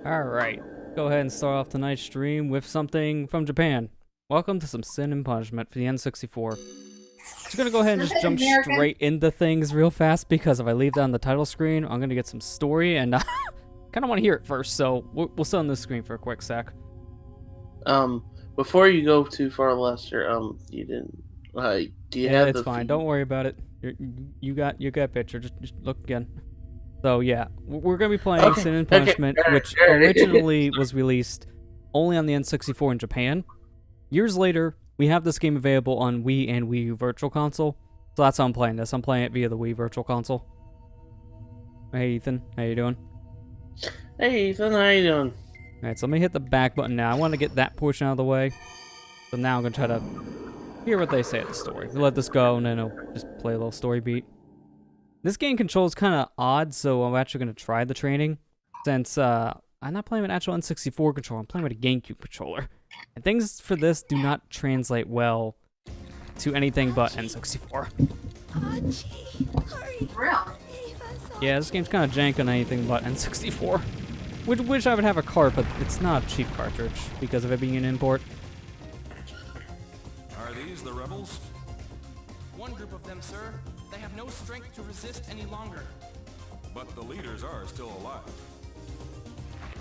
Alright, go ahead and start off tonight's stream with something from Japan. Welcome to some Sin and Punishment for the N64. Just gonna go ahead and just jump straight into things real fast because if I leave that on the title screen, I'm gonna get some story and I kind of want to hear it first, so we'll sit on this screen for a quick sec. Before you go too far, Lester, you didn't, do you have it's the fine, feed? don't worry about it. You got a picture, just look again. So yeah, we're going to be playing Sin and Punishment, which originally was released only on the N64 in Japan. Years later, we have this game available on Wii and Wii U Virtual Console. So that's how I'm playing this. I'm playing it via the Wii Virtual Console. Hey Ethan, how you doing? Hey Ethan, how you doing? Alright, so let me hit the back button now. I want to get that portion out of the way. So now I'm going to try to hear what they say at the story. We'll let this go and then I'll just play a little story beat. This game controls kind of odd, so I'm actually going to try the training. Since I'm not playing with an actual N64 controller, I'm playing with a GameCube controller. And things for this do not translate well to anything but N64. Yeah, this game's kind of jank on anything but N64. Which I would have a cart, but it's not a cheap cartridge because of it being an import. Are these the rebels? One group of them, sir. They have no strength to resist any longer. But the leaders are still alive.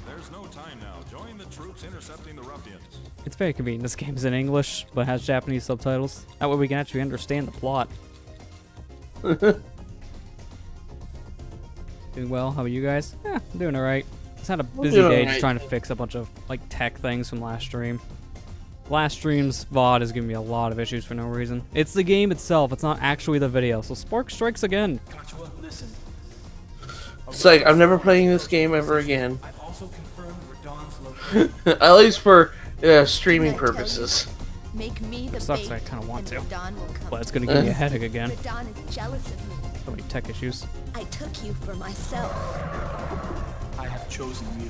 There's no time now. Join the troops intercepting the ruffians. It's very convenient. This game's in English, but has Japanese subtitles. That way we can actually understand the plot. Doing well. How about you guys? Yeah, I'm doing alright. Just had a busy day just trying to fix a bunch of like tech things from last stream. Last stream's VOD is giving me a lot of issues for no reason. It's the game itself, it's not actually the video, so Spark strikes again. Listen. It's like, I'm never playing this game ever again. I've also confirmed Radon's location. At least for streaming purposes. Make me the Sucks, bait, I kinda want and to. Radon will come. But it's gonna give me a headache again. Radon is jealous of me. So many tech issues. I took you for myself. I have chosen you.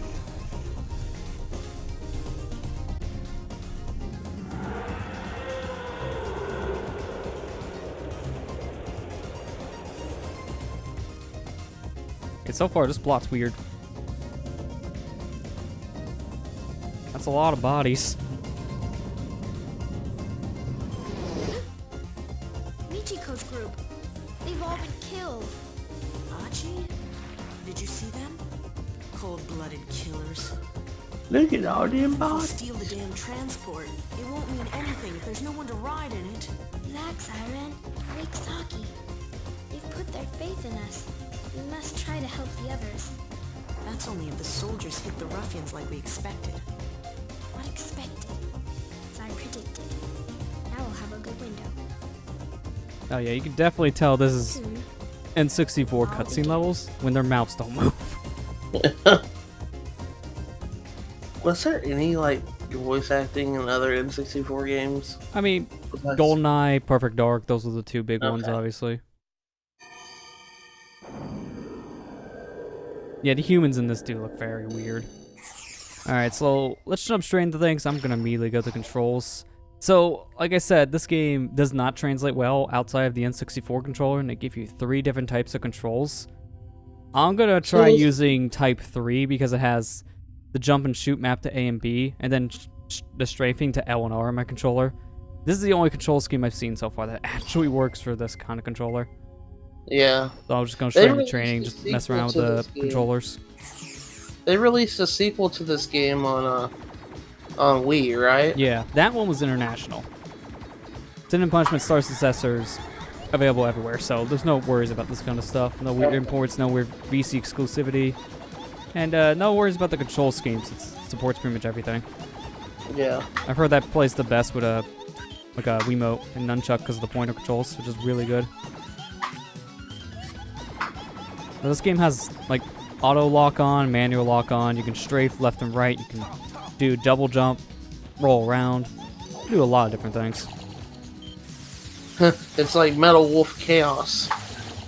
Okay, so far this plot's weird. That's a lot of bodies. Michiko's group. They've all been killed. Achi? Did you see them? Cold-blooded killers. Look at all them If we bodies. steal the damn transport, it won't mean anything if there's no one to ride in it. Black Siren, Lake Saki. They've put their faith in us. We must try to help the others. That's only if the soldiers hit the ruffians like we expected. What expected? As I predicted. Now we'll have a good window. Oh yeah, you can definitely tell this is Soon. N64 cutscene levels when their mouths don't move. Was there any, like, voice acting in other N64 games? I mean, Besides- GoldenEye, Perfect Dark, those are the two big ones, Okay. obviously. Yeah, the humans in this do look very weird. Alright, so let's jump straight into things. I'm gonna immediately go to controls. So, like I said, this game does not translate well outside of the N64 controller, and they give you 3 different types of controls. I'm gonna try using Type 3 because it has the jump and shoot map to A and B, and then the strafing to L and R on my controller. This is the only control scheme I've seen so far that actually works for this kind of controller. Yeah. So I'm just going They straight into released training, a just mess sequel around with to the this game. controllers. They released a sequel to this game on Wii, right? Yeah, that one was international. Sin and Punishment Star Successors available everywhere, so there's no worries about this kind of stuff. No weird imports, no weird VC exclusivity, and no worries about the control schemes. It supports pretty much everything. Yeah. I've heard that plays the best with a Wiimote and nunchuck because of the pointer controls, which is really good. Now, this game has like auto lock on, manual lock on. You can strafe left and right. You can do double jump, roll around, do a lot of different things. It's like Metal Wolf Chaos.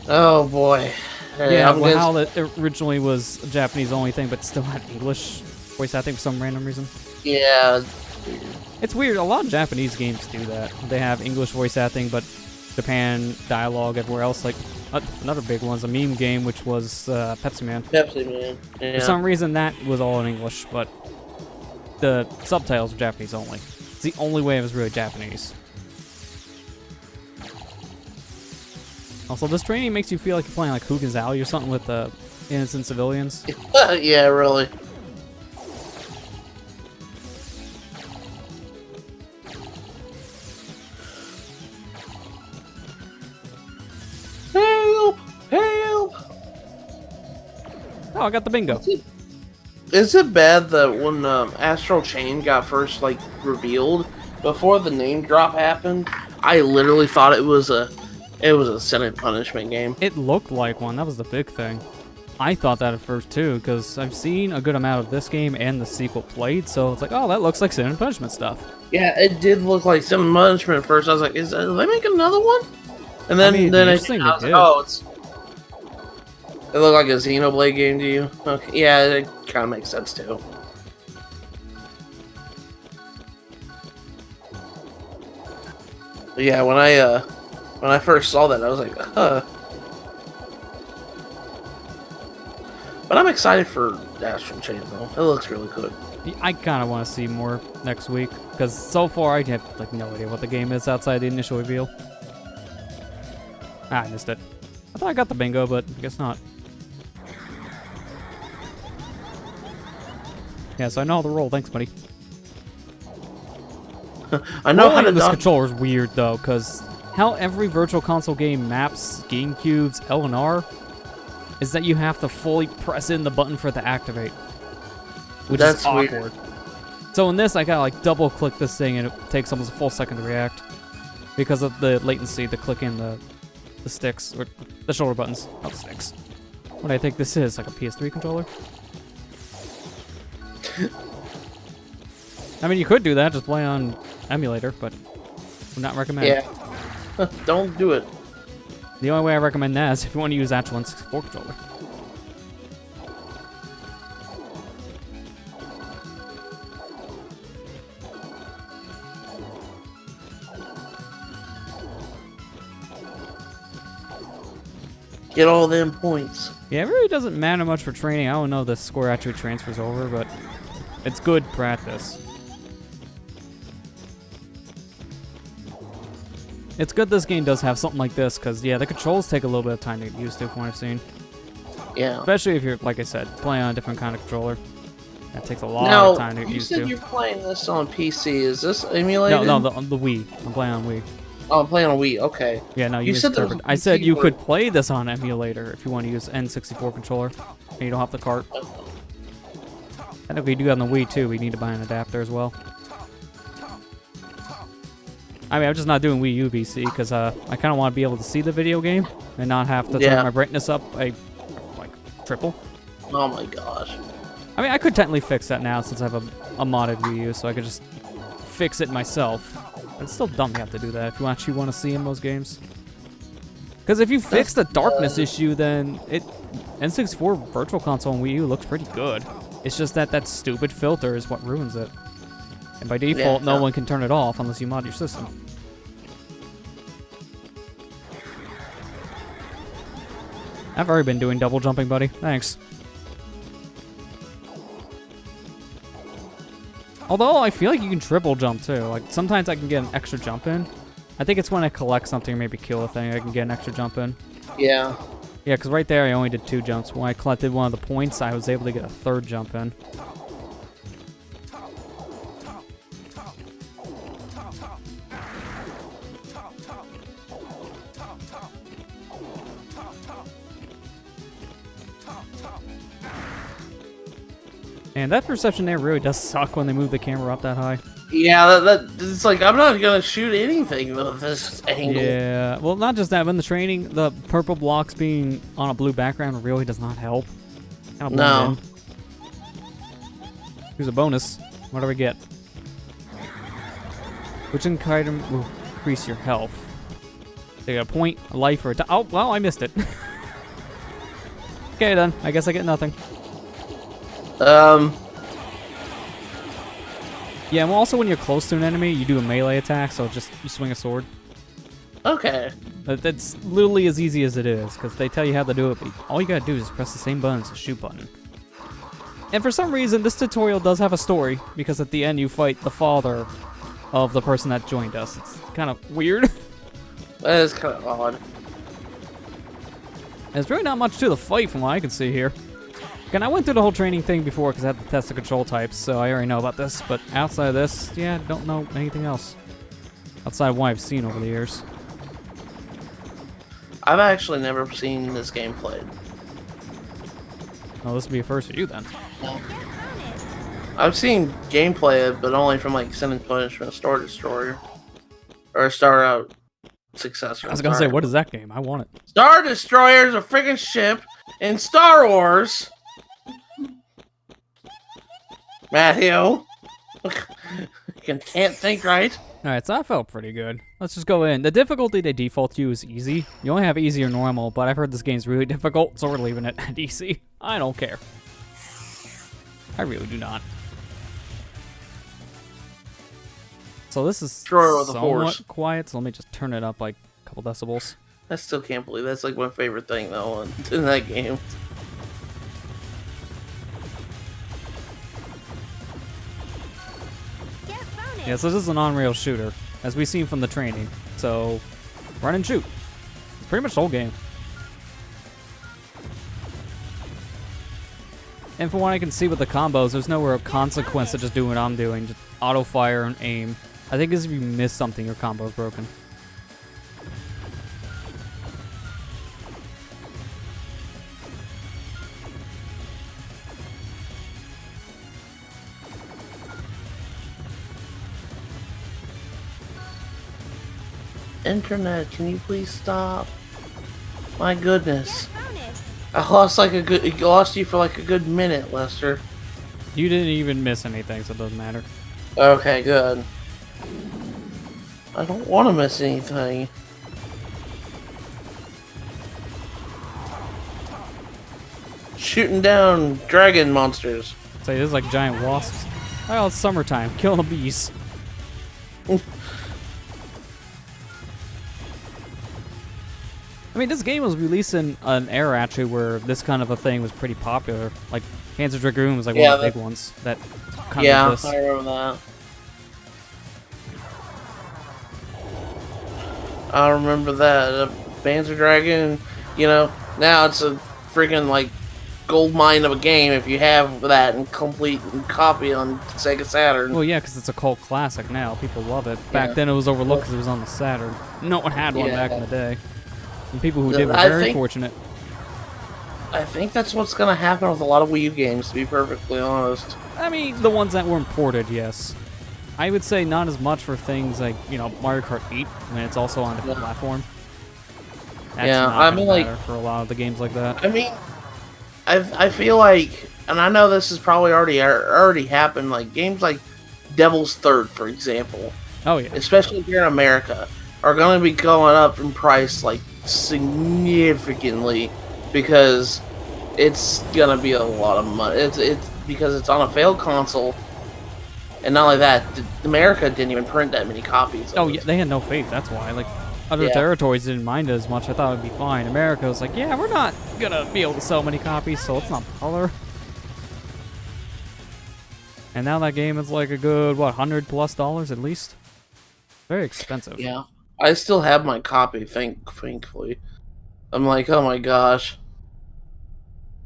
Oh boy. Hey, Yeah, I'm well, gonna- how it originally was a Japanese only thing, but still had English voice acting for some random reason. Yeah. It's weird. A lot of Japanese games do that. They have English voice acting, but Japan dialogue everywhere else. Like another big one's a meme game, which was Pepsi Man. Pepsi Man. Yeah. For some reason, that was all in English, but the subtitles were Japanese only. It's the only way it was really Japanese. Also, this training makes you feel like you're playing like Hogan's Alley or something with innocent civilians. Yeah, really. Help! Help! Oh, I got the bingo. Is it bad that when Astral Chain got first like revealed, before the name drop happened, I literally thought it was a sin and punishment game. It looked like one. That was the big thing. I thought that at first too, because I've seen a good amount of this game and the sequel played, so it's like, oh, that looks like Sin and Punishment stuff. Yeah, it did look like sin and punishment at first. I was like, are they making another one? And then I mean, then the I interesting was they like, did. it looked like a Xenoblade game to you. Okay, yeah, it kind of makes sense too. But yeah, when I first saw that, I was like, huh. But I'm excited for Astral Chain though. It looks really good. I kind of want to see more next week, because so far I have like no idea what the game is outside the initial reveal. Ah, I missed it. I thought I got the bingo, but I guess not. Yeah, so I know how to roll. Thanks, buddy. I know how Rolling to this dodge. controller is weird though, because how every Virtual Console game maps GameCube's L and R is that you have to fully press in the button for it to activate, which That's is awkward. weird. So in this, I gotta like double click this thing, and it takes almost a full second to react because of the latency to click in the sticks or the shoulder buttons, not the sticks. What do I think this is? Like a PS3 controller? I mean, you could do that, just play on emulator, but would not recommend. Yeah. Don't do it. The only way I recommend that is if you want to use actual N64 controller. Get all them points. Yeah, it really doesn't matter much for training. I don't know if the score actually transfers over, but it's good practice. It's good this game does have something like this, because, yeah, the controls take a little bit of time to get used to, from what I've seen. Yeah. Especially if you're, like I said, playing on a different kind of controller. That takes a lot Now, of time to get you used said to. you're playing this on PC. Is this emulated? No, the Wii. I'm playing on Wii. Oh, I'm playing on Wii. Okay. Yeah, no, You said there was misinterpreted. a I said PC you where- could play this on emulator if you want to use N64 controller, and you don't have the cart. And if we do on the Wii too, we need to buy an adapter as well. I mean, I'm just not doing Wii U VC because I kind of want to be able to see the video game and not have to Yeah. turn my brightness up by like triple. Oh my gosh. I mean, I could technically fix that now since I have a modded Wii U, so I could just fix it myself. But it's still dumb you have to do that if you actually want to see in those games. Because if you fix the darkness issue, then N64 Virtual Console and Wii U looks pretty good. It's just that stupid filter is what ruins it. And by default, no one can turn it off unless you mod your system. I've already been doing double jumping, buddy. Thanks. Although, I feel like you can triple jump, too. Like, sometimes I can get an extra jump in. I think it's when I collect something or maybe kill a thing, I can get an extra jump in. Yeah. Yeah, because right there I only did 2 jumps. When I collected one of the points, I was able to get a 3rd jump in. And that perception there really does suck when they move the camera up that high. Yeah, it's like, I'm not gonna shoot anything with this angle. Yeah, well, not just that, but in the training, the purple blocks being on a blue background really does not help. Kinda blend No. in. Here's a bonus. What do we get? Which item will increase your health? So you got a point, a life, or a oh, well, I missed it. Okay, then. I guess I get nothing. Yeah, well, also when you're close to an enemy, you do a melee attack, so just you swing a sword. Okay. That's literally as easy as it is, because they tell you how to do it, but all you gotta do is press the same button as the shoot button. And for some reason, this tutorial does have a story, because at the end you fight the father of the person that joined us. It's kind of weird. That is kind of odd. There's really not much to the fight from what I can see here. And I went through the whole training thing before because I had to test the control types, so I already know about this. But outside of this, yeah, don't know anything else. Outside of what I've seen over the years. I've actually never seen this game played. Well, this would be a first for you then. I've seen gameplay of it, but only from like Sin and Punishment, Star Destroyer, or Star Out Successor. I was gonna say, what is that game? I want it. Star Destroyer is a freaking ship in Star Wars. Matthew, can't think right. Alright, so that felt pretty good. Let's just go in. The difficulty they default to is easy. You only have easy or normal, but I've heard this game's really difficult, so we're leaving it at easy. I don't care. I really do not. So this is Destroyer with the somewhat Force. quiet, so let me just turn it up like a couple decibels. I still can't believe that's like my favorite thing though in that game. Yeah, so this is an on-rail shooter, as we've seen from the training. So, run and shoot. It's pretty much the whole game. And from what I can see with the combos, there's no real consequence to just doing what I'm doing. Just auto-fire and aim. I think if you miss something, your combo's broken. Internet, can you please stop? My goodness. I lost lost you for like a good minute, Lester. You didn't even miss anything, so it doesn't matter. Okay, good. I don't want to miss anything. Shooting down dragon monsters. Say, this is like giant wasps. Oh, it's summertime. Kill the bees. I mean, this game was released in an era actually where this kind of a thing was pretty popular. Like, Panzer Dragoon was like one of the big ones that kind Yeah, of this. I remember that. I remember that. Panzer Dragon, you know, now it's a freaking like gold mine of a game if you have that and complete and copy on Sega Saturn. Well, yeah, because it's a cult classic now. People love it. Back then it was overlooked because it was on the Saturn. No one had one back in the day. And people who did were very fortunate. I think that's what's going to happen with a lot of Wii U games, to be perfectly honest. I mean, the ones that were imported, yes. I would say not as much for things like, you know, Mario Kart 8, when it's also on a different platform. That's Yeah, not I gonna mean, like- matter for a lot of the games like that. I mean, I feel like, and I know this has probably already happened, like games like Devil's Third, for example, Oh, yeah. especially here in America, are going to be going up in price like significantly because it's going to be a lot of money. It's because it's on a failed console, and not only that, America didn't even print that many copies. Oh, yeah, they had no faith, that's why. Like, other territories didn't mind it as much. I thought it would be fine. America was like, yeah, we're not gonna be able to sell many copies, so let's not bother. And now that game is like a good, what, $100+ at least? Very expensive. Yeah, I still have my copy. Thankfully, I'm like, oh my gosh.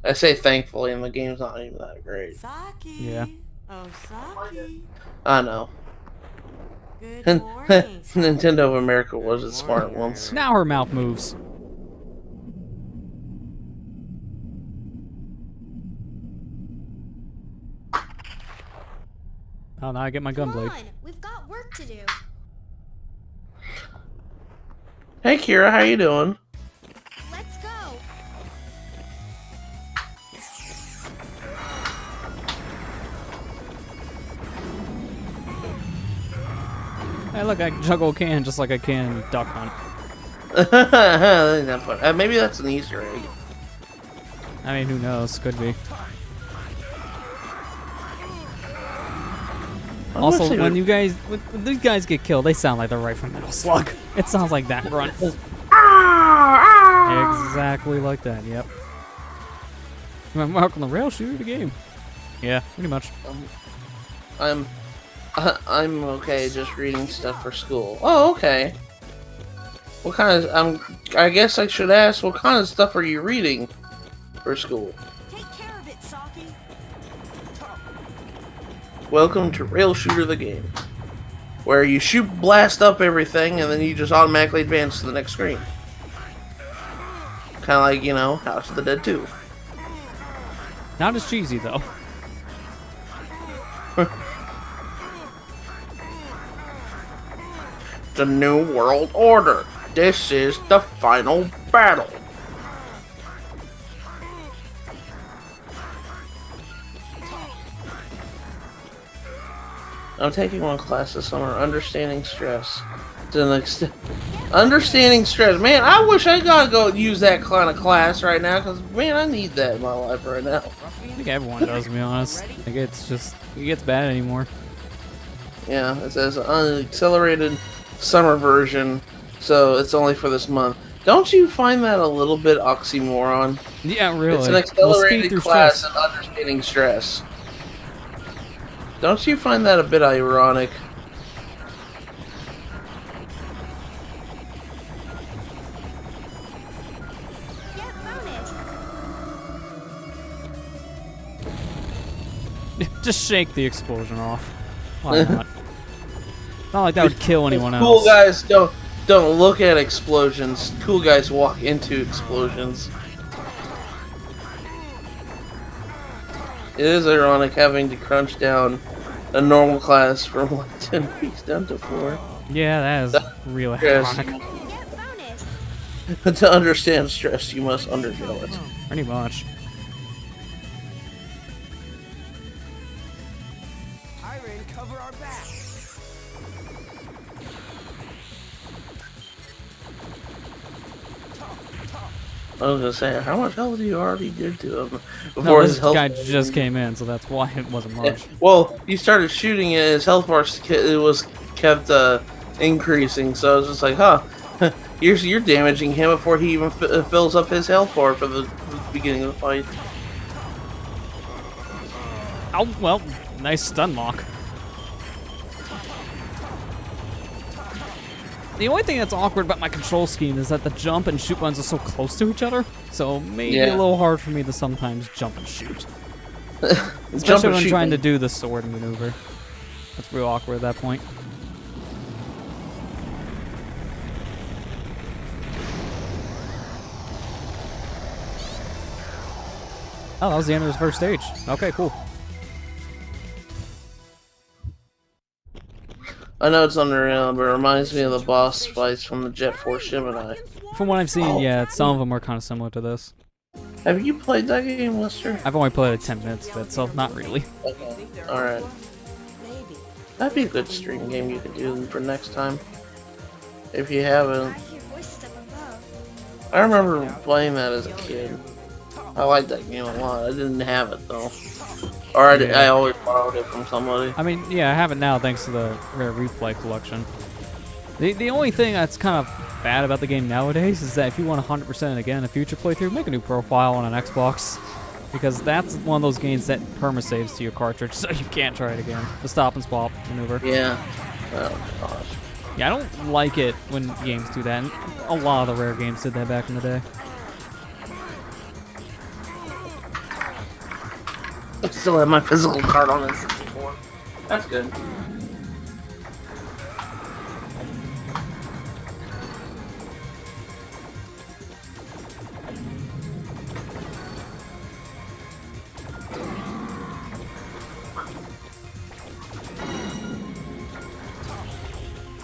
I say thankfully, and the game's not even that great. Saki. Yeah. Oh, Saki. I know. Good morning. Nintendo of America wasn't smart once. Now her mouth moves. Oh, now I get my Come gunblade. on, we've got work to do. Hey Kira, how you doing? Let's go. Hey, look, I can juggle a can just like I can duck hunt. That's fun. Maybe that's an Easter egg. I mean, who knows? Could be. Also, Honestly, when these guys get killed, they sound like they're right from Metal Slug. It sounds like that grunt. Exactly like that. Yep. I'm marking the rail shooter the game. Yeah, pretty much. I'm okay just reading stuff for school. Oh, okay. What kind of I guess I should ask, what kind of stuff are you reading for school? Take care of it, Saki. Welcome to Rail Shooter the game, where you blast up everything and then you just automatically advance to the next screen. Kind of like, you know, House of the Dead 2. Not as cheesy though. The New World Order. This is the final battle. I'm taking one class this summer, Understanding Stress. To an extent. Understanding Stress. Man, I wish I gotta go use that kind of class right now, because, man, I need that in my life right now. I think everyone does, to be honest. Like it's just, it gets bad anymore. Yeah, it says accelerated summer version, so it's only for this month. Don't you find that a little bit oxymoron? Yeah, really. It's an accelerated class in Understanding Stress. Don't you find that a bit ironic? Get bonus. Just shake the explosion off. Why not? Not like that would kill anyone else. Cool guys don't look at explosions. Cool guys walk into explosions. It is ironic having to crunch down a normal class from like 10 weeks down to 4. Yeah, that is really Yes. ironic. Get bonus. To understand stress, you must undergo it. Pretty much. Iron, cover our back. I was gonna say, how much health do you already did to him before No, his this health? guy just came in, so that's why it wasn't Yeah, much. well, you started shooting it, his health bar it was kept increasing, so I was just like, huh, you're damaging him before he even fills up his health bar for the beginning of the fight. Oh, well, nice stun lock. The only thing that's awkward about my control scheme is that the jump and shoot buttons are so close to each other, so maybe a little hard for me to sometimes jump and shoot. Especially when I'm trying to do the sword maneuver. That's real awkward at that point. Oh, that was the end of his first stage. Okay, cool. I know it's unreal, but it reminds me of the boss fights from the Jet Force Gemini. From what I've seen, yeah, some of them are kind of similar to this. Have you played that game, Lester? I've only played it 10 minutes of it, so not really. Okay. Alright. That'd be a good stream game you could do for next time. If you haven't. I hear voices up above. I remember playing that as a kid. I liked that game a lot. I didn't have it though. Or I always borrowed it from somebody. I mean, yeah, I have it now thanks to the Rare Replay collection. The only thing that's kind of bad about the game nowadays is that if you want 100% it again in a future playthrough, make a new profile on an Xbox. Because that's one of those games that permasaves to your cartridge, so you can't try it again. The stop and swap maneuver. Yeah. Oh gosh. Yeah, I don't like it when games do that, and a lot of the Rare games did that back in the day. I still have my physical card on this 64. That's good.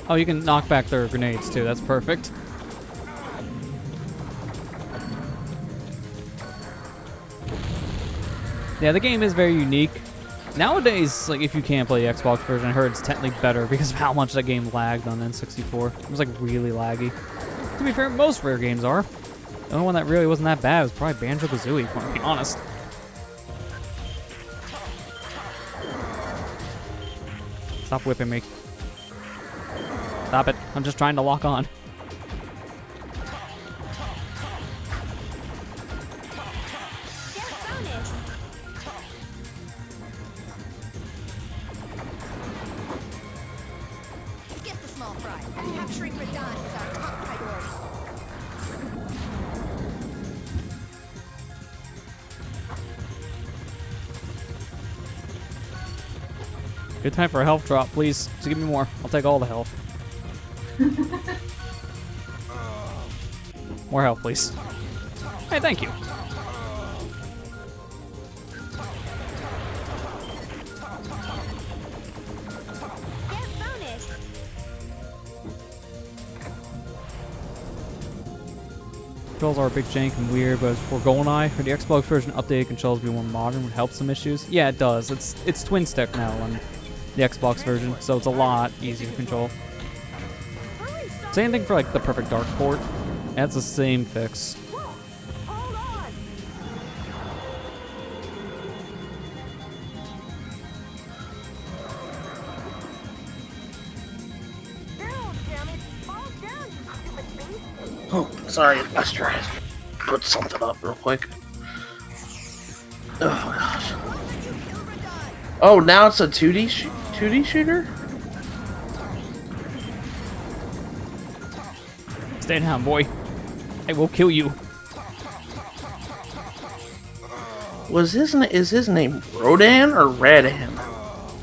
Oh, you can knock back their grenades too, that's perfect. Yeah, the game is very unique. Nowadays, like, if you can't play the Xbox version, I heard it's technically better because of how much that game lagged on N64. It was, like, really laggy. To be fair, most Rare games are. The only one that really wasn't that bad was probably Banjo-Kazooie, if I want to be honest. Stop whipping me. Stop it. I'm just trying to lock on. Get bonus. Skip the small fry. Capturing Radon is our top priority. Good time for a health drop, please. Just give me more. I'll take all the health. More health, please. Hey, thank you. Get bonus. Controls are a big jank and weird, but for GoldenEye, for the Xbox version, updated controls to be more modern would help some issues. Yeah, it does. It's twin stick now on the Xbox version, so it's a lot easier to control. Same thing for like the Perfect Dark port. That's the same fix. Hold on! Down, damn it! Fall down, you stupid beast! Oh, sorry, let's try to put something up real quick. Oh gosh. Won't let you kill Radon! Oh, now it's a 2D shooter? Stay down, boy. I will kill you. Is his name Rodan or Radan?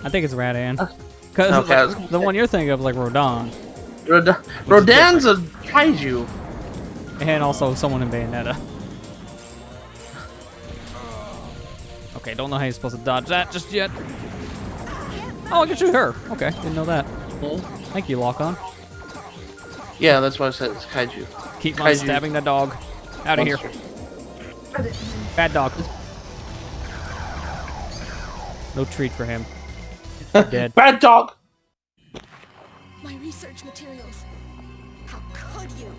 I think it's Radan. Because Okay, I was gonna the say- one you're thinking of is like Rodon. Rodan's a kaiju. And also someone in Bayonetta. Okay, don't know how you're supposed to dodge that just yet. Oh, I can shoot her. Okay, didn't know that. Thank you, Lock On. Yeah, that's why I said it's kaiju. Keep on Kaiju stabbing the dog. Out of here. monster. Bad dog. No treat for him. Dead. Bad dog! My research materials. How could you?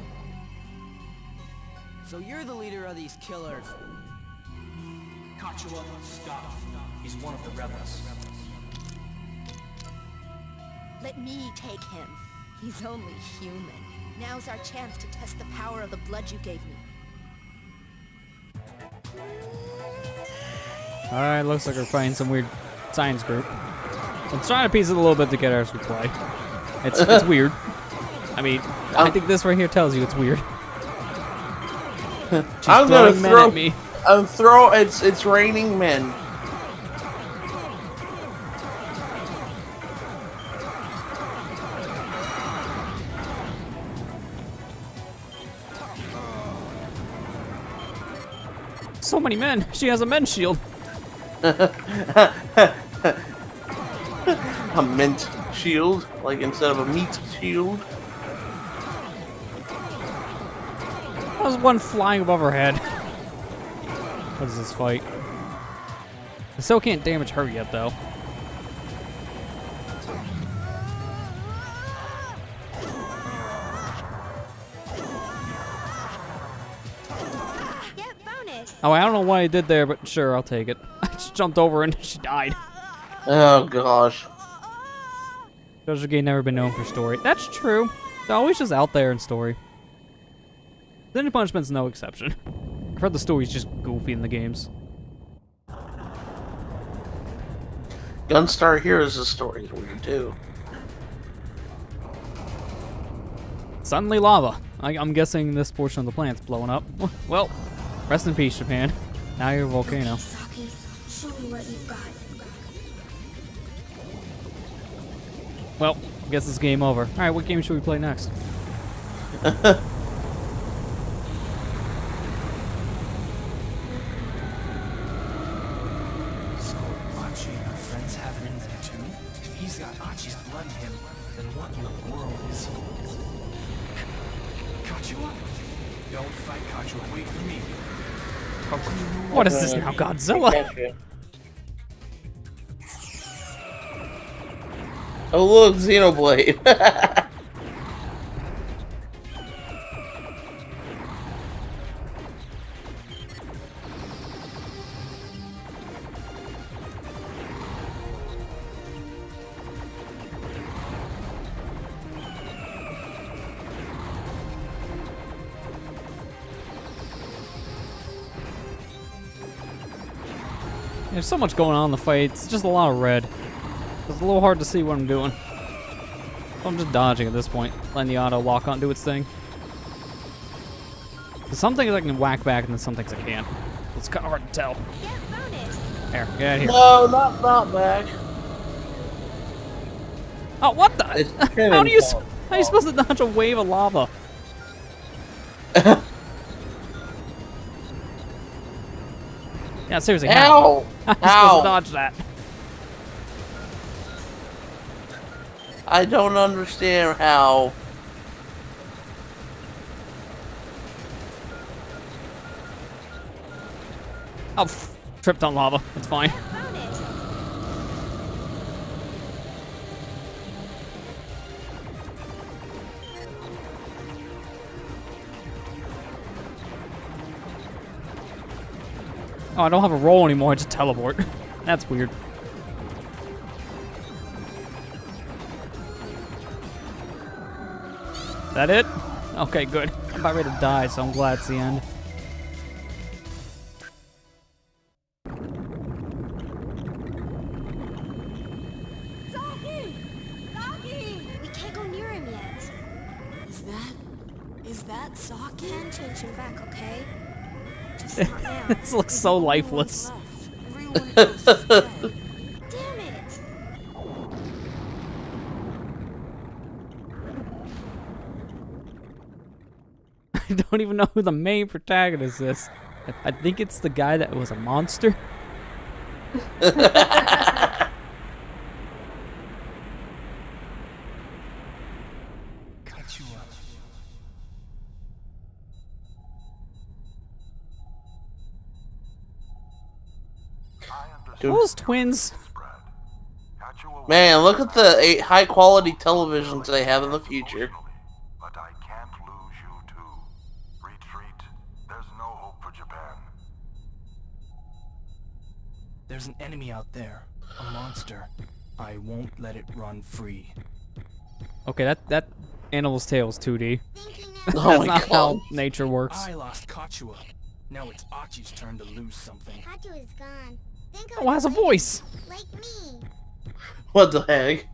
So you're the leader of these killers. Kachua, stop. He's one of the rebels. Let me take him. He's only human. Now's our chance to test the power of the blood you gave me. Alright, looks like we're playing some weird science group. I'm trying to piece it a little bit together as we play. It's weird. I mean, I think this right here tells you it's weird. She's I'm gonna throwing men throw. at me. It's raining men. So many men. She has a men's shield. A mint shield, like instead of a meat shield. There's one flying above her head. What is this fight? I still can't damage her yet, though. Get bonus. Oh, I don't know what I did there, but sure, I'll take it. I just jumped over and she died. Oh gosh. Doja Game never been known for story. That's true. They're always just out there in story. Then Punishment's no exception. I've heard the story's just goofy in the games. Gunstar Heroes' story is weird too. Suddenly lava. I'm guessing this portion of the planet's blowing up. Well, rest in peace, Japan. Now you're a volcano. Saki, show me what you've got. Well, I guess it's game over. Alright, what game should we play next? So Archie and her friends have it in there too? If he's got Archie's blood in him, then what in the world is he? Kachua? Don't fight, Kachua. Wait for me. How come you know What is this now, Godzilla? Oh look, Xenoblade. There's so much going on in the fight. It's just a lot of red. It's a little hard to see what I'm doing. So I'm just dodging at this point, letting the auto lock on do its thing. Some things I can whack back, and then some things I can't. It's kind of hard to tell. There, get out of here. No, not back. Oh, what the? It's How are you supposed to dodge a wave of lava? Yeah, seriously. Ow! How are you supposed to Ow! dodge that? I don't understand how. Oh, tripped on lava. It's fine. Oh, I don't have a roll anymore. I just teleport. That's weird. That it? Okay, good. I'm about ready to die, so I'm glad it's the end. We can't go near him yet. Is that Saki? Can change him back, okay? Just not now. This looks so lifeless. Everyone else is dead. Damn it! I don't even know who the main protagonist is. I think it's the guy that was a monster. Cut you up. Those twins. Man, look at the high quality televisions they have in the future. But I can't lose you too. Retreat. There's no hope for Japan. There's an enemy out there. A monster. I won't let it run free. Okay, that animal's tail is 2D. Oh That's my not god. how nature works. I lost Kachua. Now it's Achi's turn to lose something. Hachu is gone. Think Oh, it has a voice. like me. What the heck?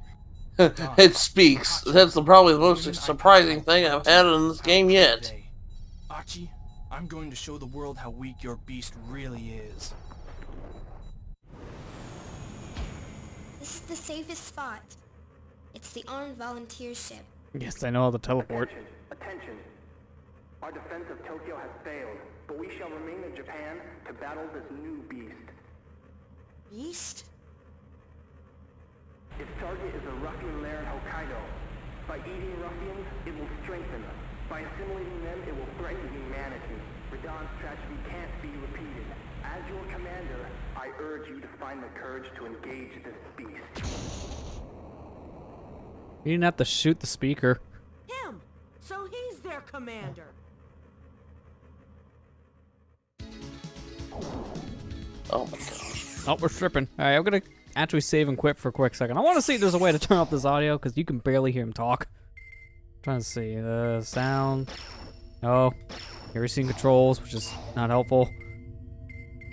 It speaks. That's probably the most surprising thing I've had in this game yet. Today. Achi, I'm going to show the world how weak your beast really is. This is the safest spot. It's the armed volunteer ship. Yes, I know how to teleport. Attention! Our defense of Tokyo has failed, but we shall remain in Japan to battle this new beast. Beast? Its target is a ruffian lair in Hokkaido. By eating ruffians, it will strengthen us. By assimilating them, it will threaten humanity. Radahn's tragedy can't be repeated. As your commander, I urge you to find the courage to engage this beast. You didn't have to shoot the speaker. Him! So he's their commander. Oh my gosh. Oh, we're tripping. All right, I'm gonna actually save and quit for a quick second. I want to see if there's a way to turn off this audio because you can barely hear him talk. Trying to see sound. Oh, you're seeing controls, which is not helpful.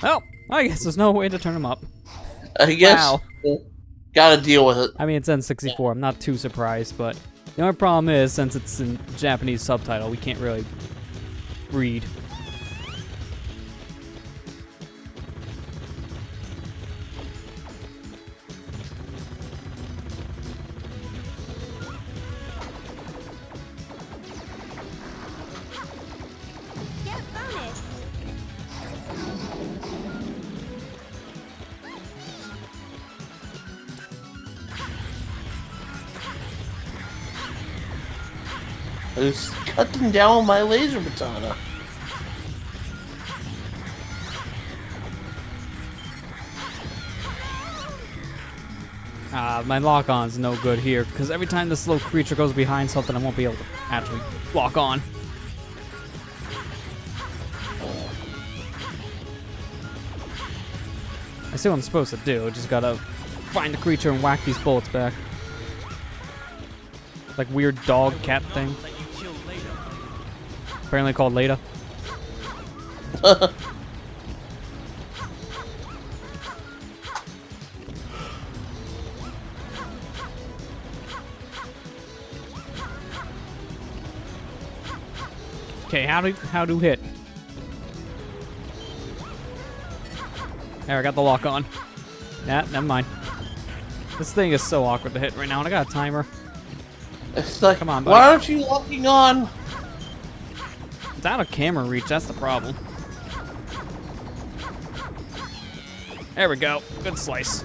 Oh, I guess there's no way to turn them up. I guess Wow. gotta deal with it. I mean, it's N64. I'm not too surprised, but the only problem is since it's in Japanese subtitle, we can't really read. Get bonus! I just cut them down with my laser katana. My lock-on's no good here, because every time this little creature goes behind something, I won't be able to actually lock on. I see what I'm supposed to do, just gotta find the creature and whack these bullets back. Like weird dog cat thing. That you killed later. Apparently called Leda. Okay, how do hit? There, I got the lock on. Nah, never mind. This thing is so awkward to hit right now, and I got a timer. It's like, Come on, buddy. why aren't you locking on? It's out of camera reach, that's the problem. There we go. Good slice.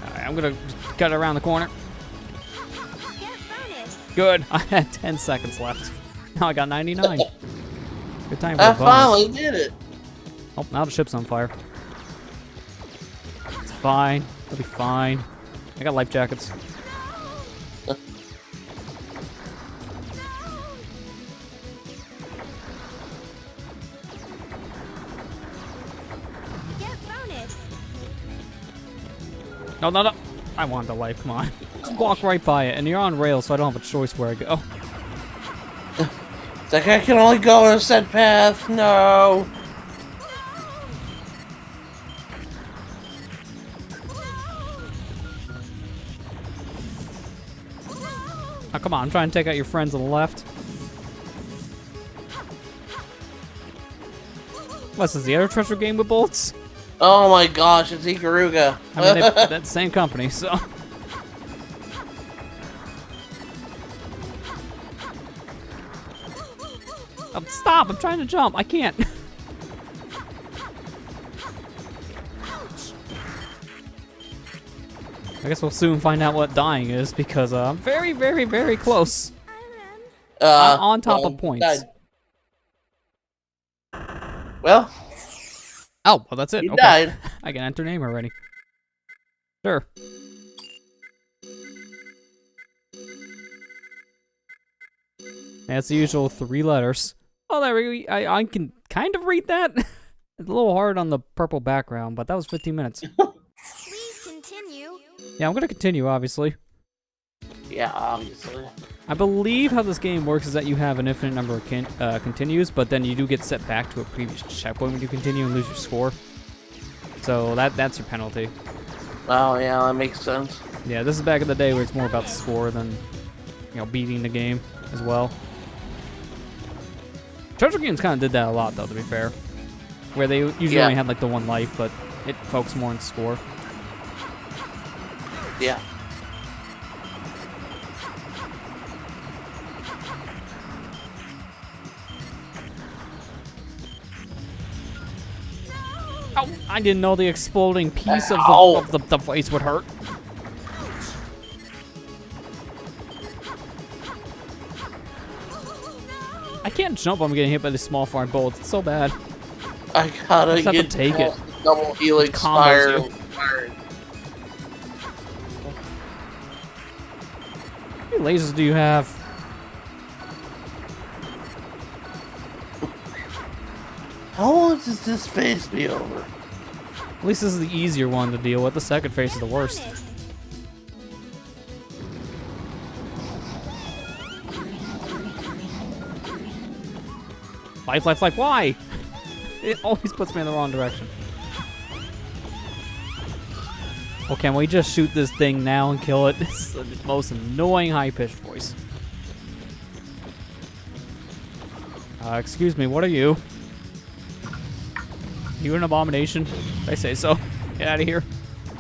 Alright, I'm gonna cut it around the corner. Get bonus. Good. I had 10 seconds left. Now I got 99. Good time for I a bonus. finally did it. Oh, now the ship's on fire. It's fine. It'll be fine. I got life jackets. Get bonus. No, no, no. I want the life. Come on. Just walk right by it. And you're on rails, so I don't have a choice where I go. It's like I can only go on a set path. No. Oh, come on. I'm trying to take out your friends on the left. What's this, the other treasure game with bullets? Oh my gosh, it's Ikaruga. I mean, that's the same company, so. Oh, stop! I'm trying to jump. I can't. I guess we'll soon find out what dying is because I'm very, very, very close. I'm on top of points. Died. Well, Oh, well, that's it. you Okay. died. I can enter name already. Sure. That's the usual 3 letters. Oh, there we go. I can kind of read that. It's a little hard on the purple background, but that was 15 minutes. Please continue. Yeah, I'm going to continue, obviously. Yeah, obviously. I believe how this game works is that you have an infinite number of continues, but then you do get set back to a previous checkpoint when you continue and lose your score. So that's your penalty. Oh yeah, that makes sense. Yeah, this is back in the day where it's more about score than, beating the game as well. Treasure games kind of did that a lot, though, to be fair. Where they usually only had, like, the 1 life, but it focused more on score. Yeah. Oh, I didn't know the exploding piece of the device would hurt. I can't jump. I'm getting hit by these small fire bullets. It's so bad. I gotta Just have to get take it. double helix Combos fire. How many lasers do you have? How long does this phase be over? At least this is the easier one to deal with. The second phase is the worst. Bonus. Life, life, life. Why? It always puts me in the wrong direction. Well, can we just shoot this thing now and kill it? It's the most annoying high-pitched voice. Excuse me, what are you? You an abomination? I say so. Get out of here.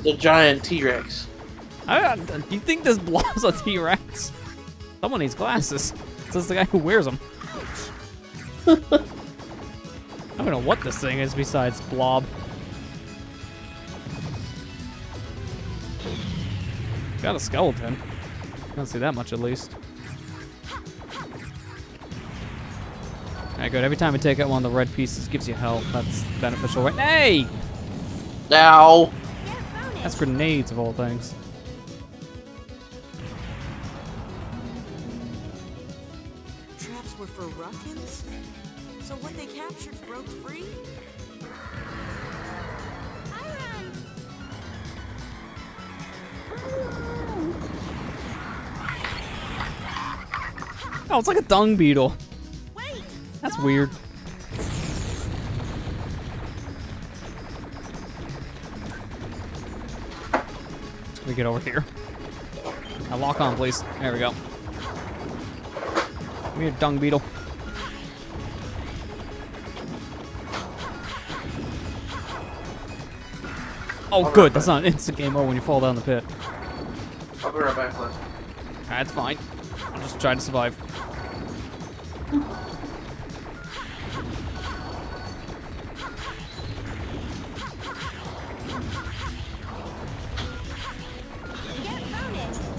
The giant T-Rex. Do you think this blob's a T-Rex? Someone needs glasses. This is the guy who wears them. I don't know what this thing is besides blob. Got a skeleton. Don't see that much at least. Alright, good. Every time I take out one of the red pieces, it gives you health. That's beneficial, right? Hey! Now. That's grenades of all things. Traps were for ruffians? So what they captured broke free? Oh, it's like a dung beetle. Wait! That's weird. me get over here. Now lock on, please. There we go. Come here, dung beetle. Oh, good. That's not an instant game over when you fall down the pit. I'll be right back, Les. That's fine. I'll just try to survive.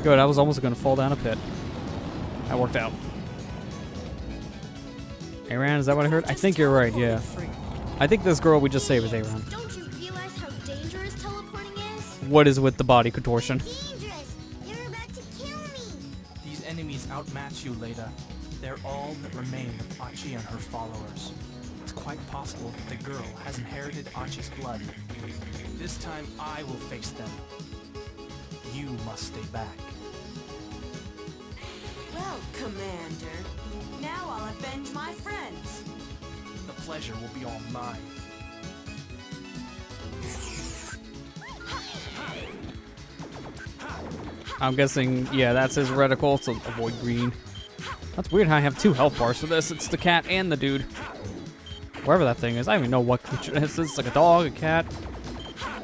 Good, I was almost gonna fall down a pit. That worked out. Aaron, is that what I heard? I think you're right, yeah. I think this girl we just saved is Aaron. Don't you realize how dangerous teleporting is? What is with the body contortion? Dangerous! You're about to kill me! These enemies outmatch you, Leda. They're all that remain of Achi and her followers. It's quite possible that the girl has inherited Achi's blood. This time I will face them. You must stay back. Well, Commander, now I'll avenge my friends. The pleasure will be all mine. I'm guessing, yeah, that's his reticle, so avoid green. That's weird how I have 2 health bars for this. It's the cat and the dude. Wherever that thing is. I don't even know what creature it is. It's like a dog, a cat.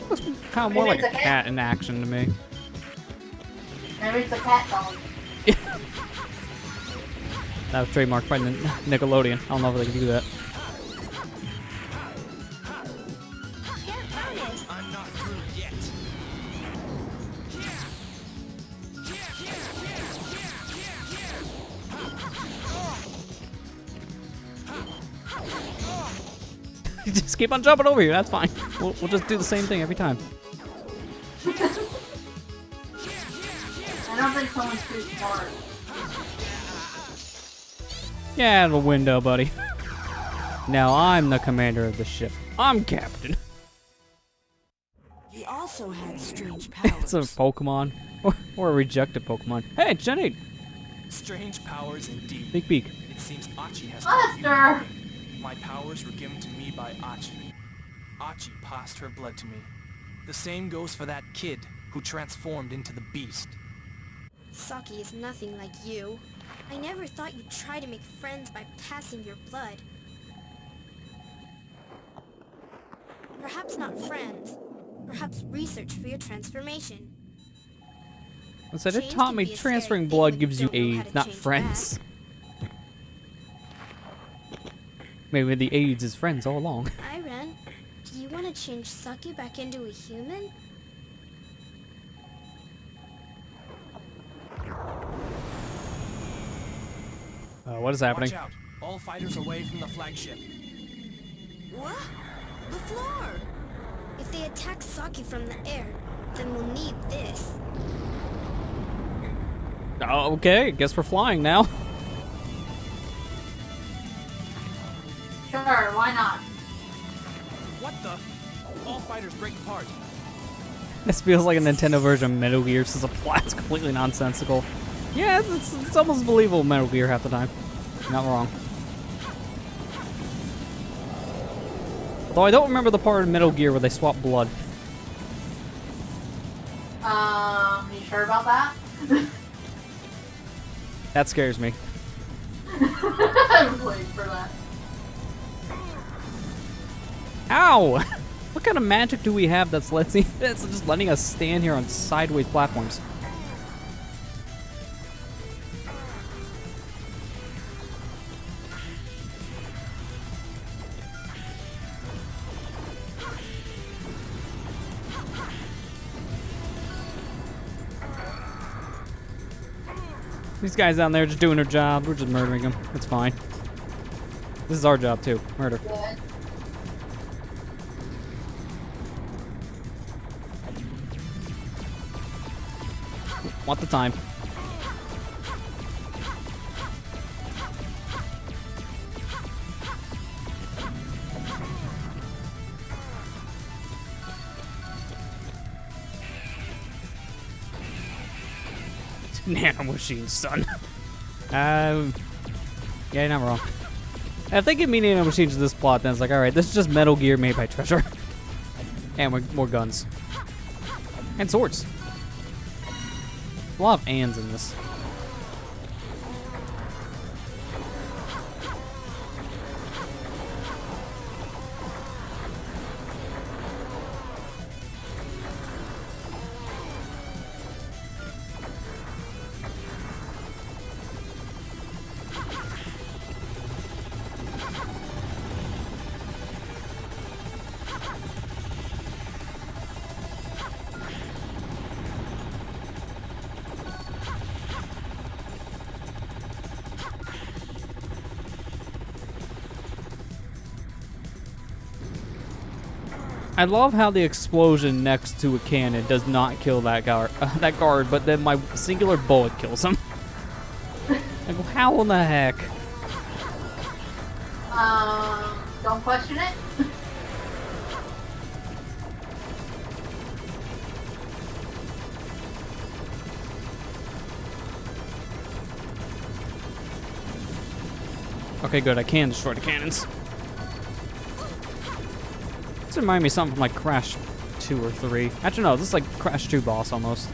Looks kind of more like a cat in action to me. Maybe it's a cat dog. That was trademarked by Nickelodeon. I don't know if they can do that. I'm not through yet. Just keep on jumping over here. That's fine. We'll just do the same thing every time. I don't think someone's too smart. Get out of the window, buddy. Now I'm the commander of the ship. I'm captain. He also had strange powers. It's a Pokemon. Or a rejected Pokemon. Hey, Jenny! Strange powers indeed. Sneak peek. It seems Achi has Buster! My powers were given to me by Achi. Achi passed her blood to me. The same goes for that kid who transformed into the beast. Saki is nothing like you. I never thought you'd try to make friends by passing your blood. Perhaps not friends. Perhaps research for your transformation. I said it Change taught can me be a transferring scary thing blood when you gives you don't know how AIDS, to not change friends. Maybe the AIDS is friends all along. Iran, do you want to change Saki back into a human? What is happening? Watch out. All fighters away from the flagship. What? The floor! If they attack Saki from the air, then we'll need this. Oh, okay, guess we're flying now. Sure, why not? What the? All fighters break apart. This feels like a Nintendo version of Metal Gear. This is it's completely nonsensical. Yeah, it's almost believable Metal Gear half the time. Not wrong. Though I don't remember the part of Metal Gear where they swap blood. You sure about that? That scares me. I was waiting for that. Ow! What kind of magic do we have that's just letting us stand here on sideways platforms? These guys down there just doing their job. We're just murdering them. It's fine. This is our job too. Murder. Good. Want the time. Nano machines, son. Yeah, you're not wrong. If they give me nano machines in this plot, then it's like, alright, this is just Metal Gear made by Treasure. And more guns. And swords. A lot of ands in this. I love how the explosion next to a cannon does not kill that guard, but then my singular bullet kills him. Like, how in the heck? Don't question it. Okay, good. I can destroy the cannons. This reminds me of something from like Crash 2 or 3. Actually, no, this is like Crash 2 boss almost.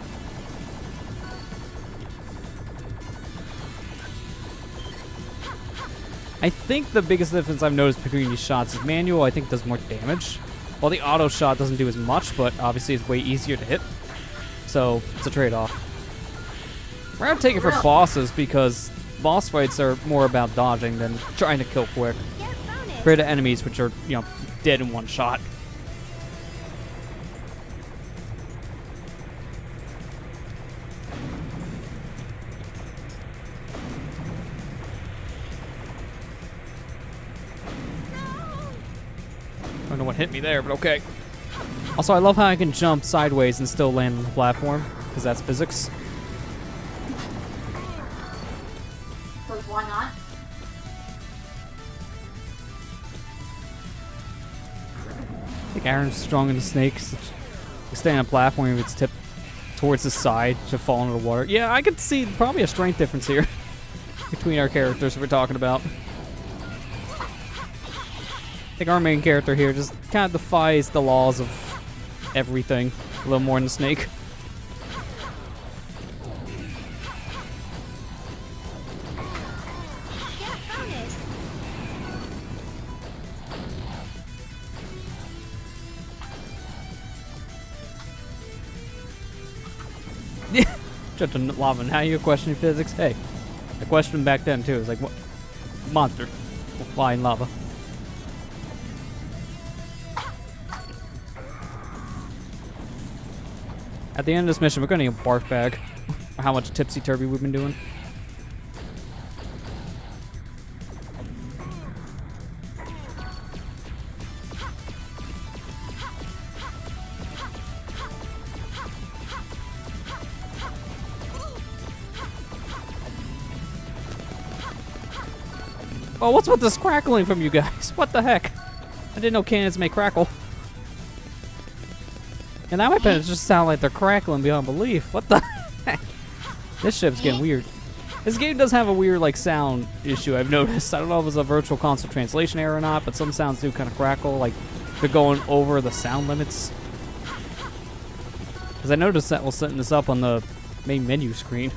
I think the biggest difference I've noticed between these shots is manual, I think, does more damage. While the auto shot doesn't do as much, but obviously it's way easier to hit. So, it's a trade-off. We're gonna take it for bosses because boss fights are more about dodging than trying to kill quick. Compared to enemies, which are, you know, dead in one shot. I don't know what hit me there, but okay. Also, I love how I can jump sideways and still land on the platform, because that's physics. Because why not? I think Aaron's strong in the snakes. You stay on a platform if it's tipped towards the side to fall into the water. Yeah, I could see probably a strength difference here between our characters we're talking about. I think our main character here just kind of defies the laws of everything a little more than the snake. Jumped in lava. Now you're questioning physics? Hey, I questioned back then too. It's like, what? Monster. Fly in lava. At the end of this mission, we're gonna need a barf bag. For how much tipsy-turvy we've been doing. Oh, what's with this crackling from you guys? What the heck? I didn't know cannons may crackle. And that weapons just sound like they're crackling beyond belief. What the heck? This ship's getting weird. This game does have a weird, like, sound issue I've noticed. I don't know if it's a virtual console translation error or not, but some sounds do kind of crackle, like they're going over the sound limits. Because I noticed that while setting this up on the main menu screen.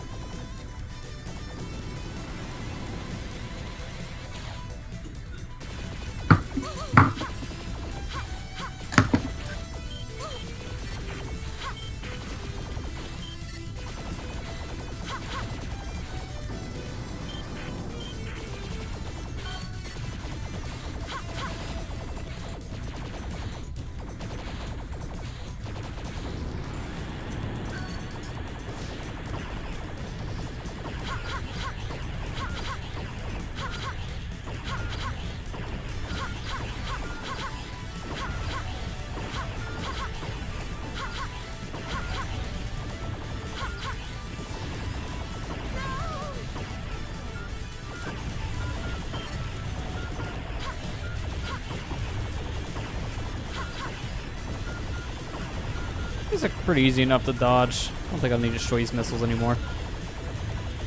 These are pretty easy enough to dodge. I don't think I'll need to destroy these missiles anymore.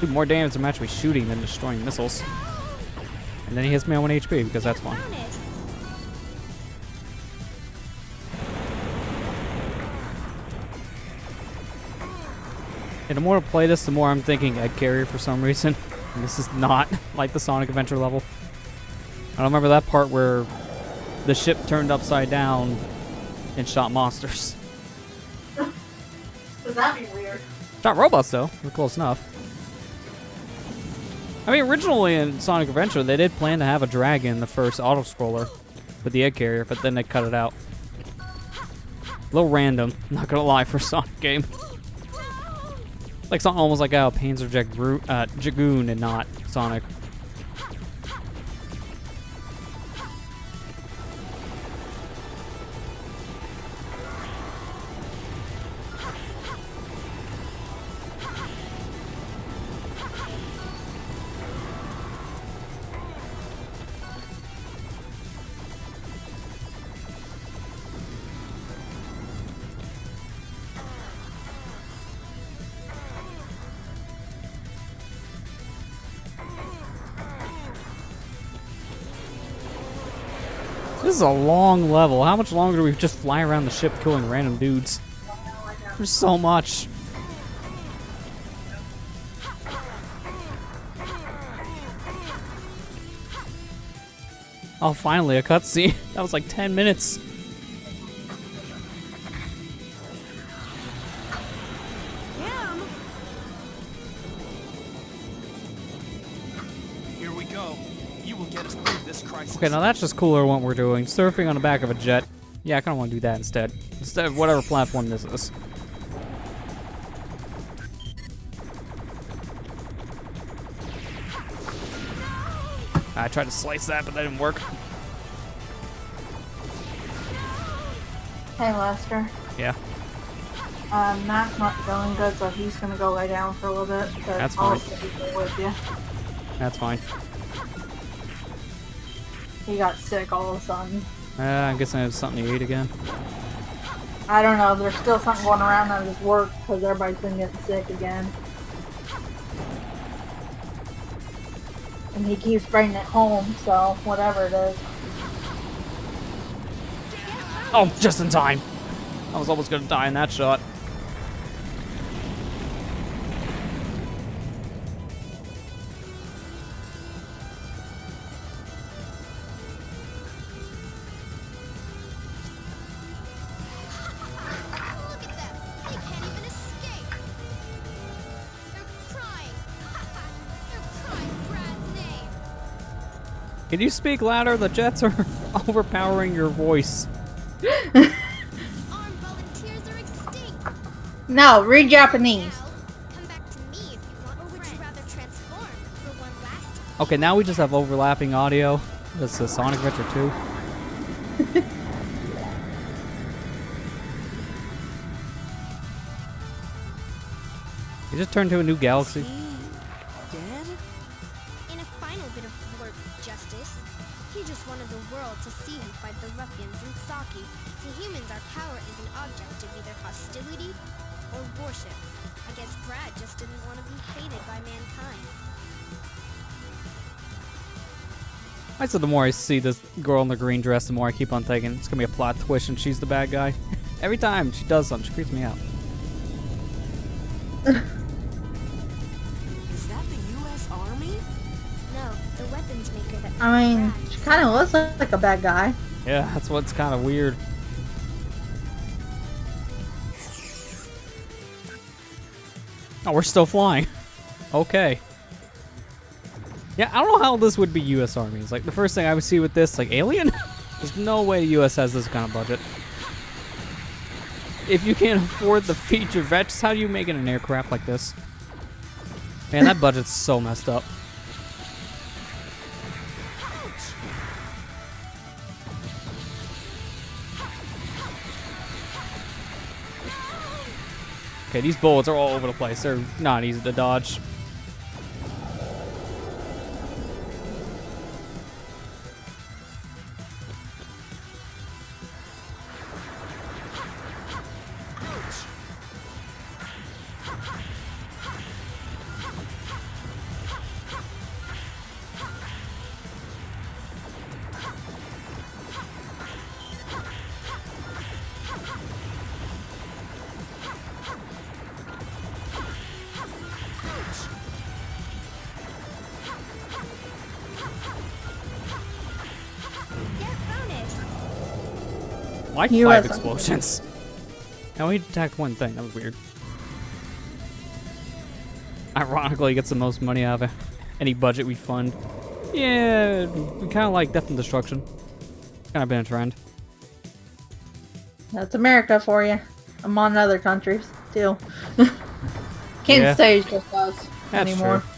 Do more damage to actually shooting than destroying missiles. And then he hits me on 1 HP because that's fun. And the more I play this, the more I'm thinking egg carrier for some reason. And this is not like the Sonic Adventure level. I remember that part where the ship turned upside down and shot monsters. Does that be weird? Shot robots though. We're close enough. I mean, originally in Sonic Adventure, they did plan to have a dragon, the first auto-scroller, with the egg carrier, but then they cut it out. A little random, not gonna lie, for a Sonic game. Like something almost like how Panzer Dragoon and not Sonic. This is a long level. How much longer do we just fly around the ship killing random dudes? There's so much. Oh, finally, a cutscene. That was like 10 minutes. Here we go. You will get us through this crisis. Okay, now that's just cooler than what we're doing. Surfing on the back of a jet. Yeah, I kind of want to do that instead. Instead of whatever platform this is. I tried to slice that, but that didn't work. Hey, Lester. Yeah, Matt's not feeling good, so he's gonna go lay down for a little bit. But That's I'll fine. stay here with you. that's fine. He got sick all of a sudden. I'm guessing I have something to eat again. I don't know. There's still something going around at his work because everybody's been getting sick again. And he keeps bringing it home, so whatever it is. Oh, just in time. I was almost gonna die in that shot. Look at them! They can't even escape! They're crying! They're crying Brad's name! Can you speak louder? The jets are overpowering your voice. Armed volunteers are extinct! No, read Japanese. Now, come back to me if you want, or would you rather transform for one last Okay, now we just have overlapping audio. This is Sonic Adventure 2. You just turned to a new galaxy. Dead? In a final bit of work justice, he just wanted the world to see him fight the ruffians in Saki. To humans, our power is an object of either hostility or worship. I guess Brad just didn't want to be hated by mankind. I said the more I see this girl in the green dress, the more I keep on thinking it's gonna be a plot twist and she's the bad guy. Every time she does something, she creeps me out. Is that the U.S. Army? No, the weapons maker that I mean, Brad she kind of looks like a bad guy. Yeah, that's what's kind of weird. Oh, we're still flying. Okay. Yeah, I don't know how this would be U.S. Armies. Like, the first thing I would see with this, like, Alien? There's no way the U.S. has this kind of budget. If you can't afford the feature vets, how do you make it an aircraft like this? Man, that budget's so messed up. Okay, these bullets are all over the place. They're not easy to dodge. Why US 5 explosions? Now we attacked one thing. That was weird. Ironically, it gets the most money out of any budget we fund. Yeah, we kind of like Death and Destruction. Kind of been a trend. That's America for you. I'm on other countries too. Can't Yeah. stay just us That's anymore. true.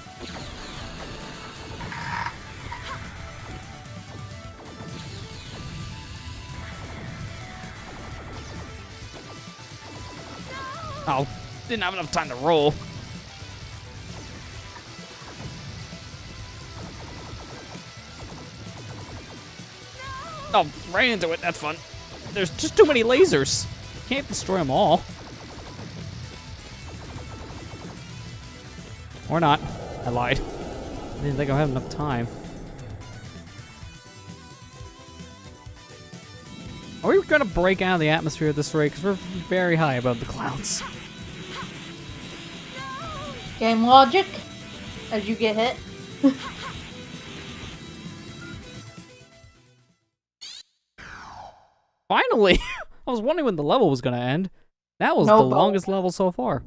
Oh, didn't have enough time to roll. Oh, right into it. That's fun. There's just too many lasers. Can't destroy them all. Or not. I lied. I didn't think I had enough time. Are we gonna break out of the atmosphere at this rate? Because we're very high above the clouds. Game logic. As you get hit. Finally! I was wondering when the level was gonna end. That was No the bonus. longest level so far.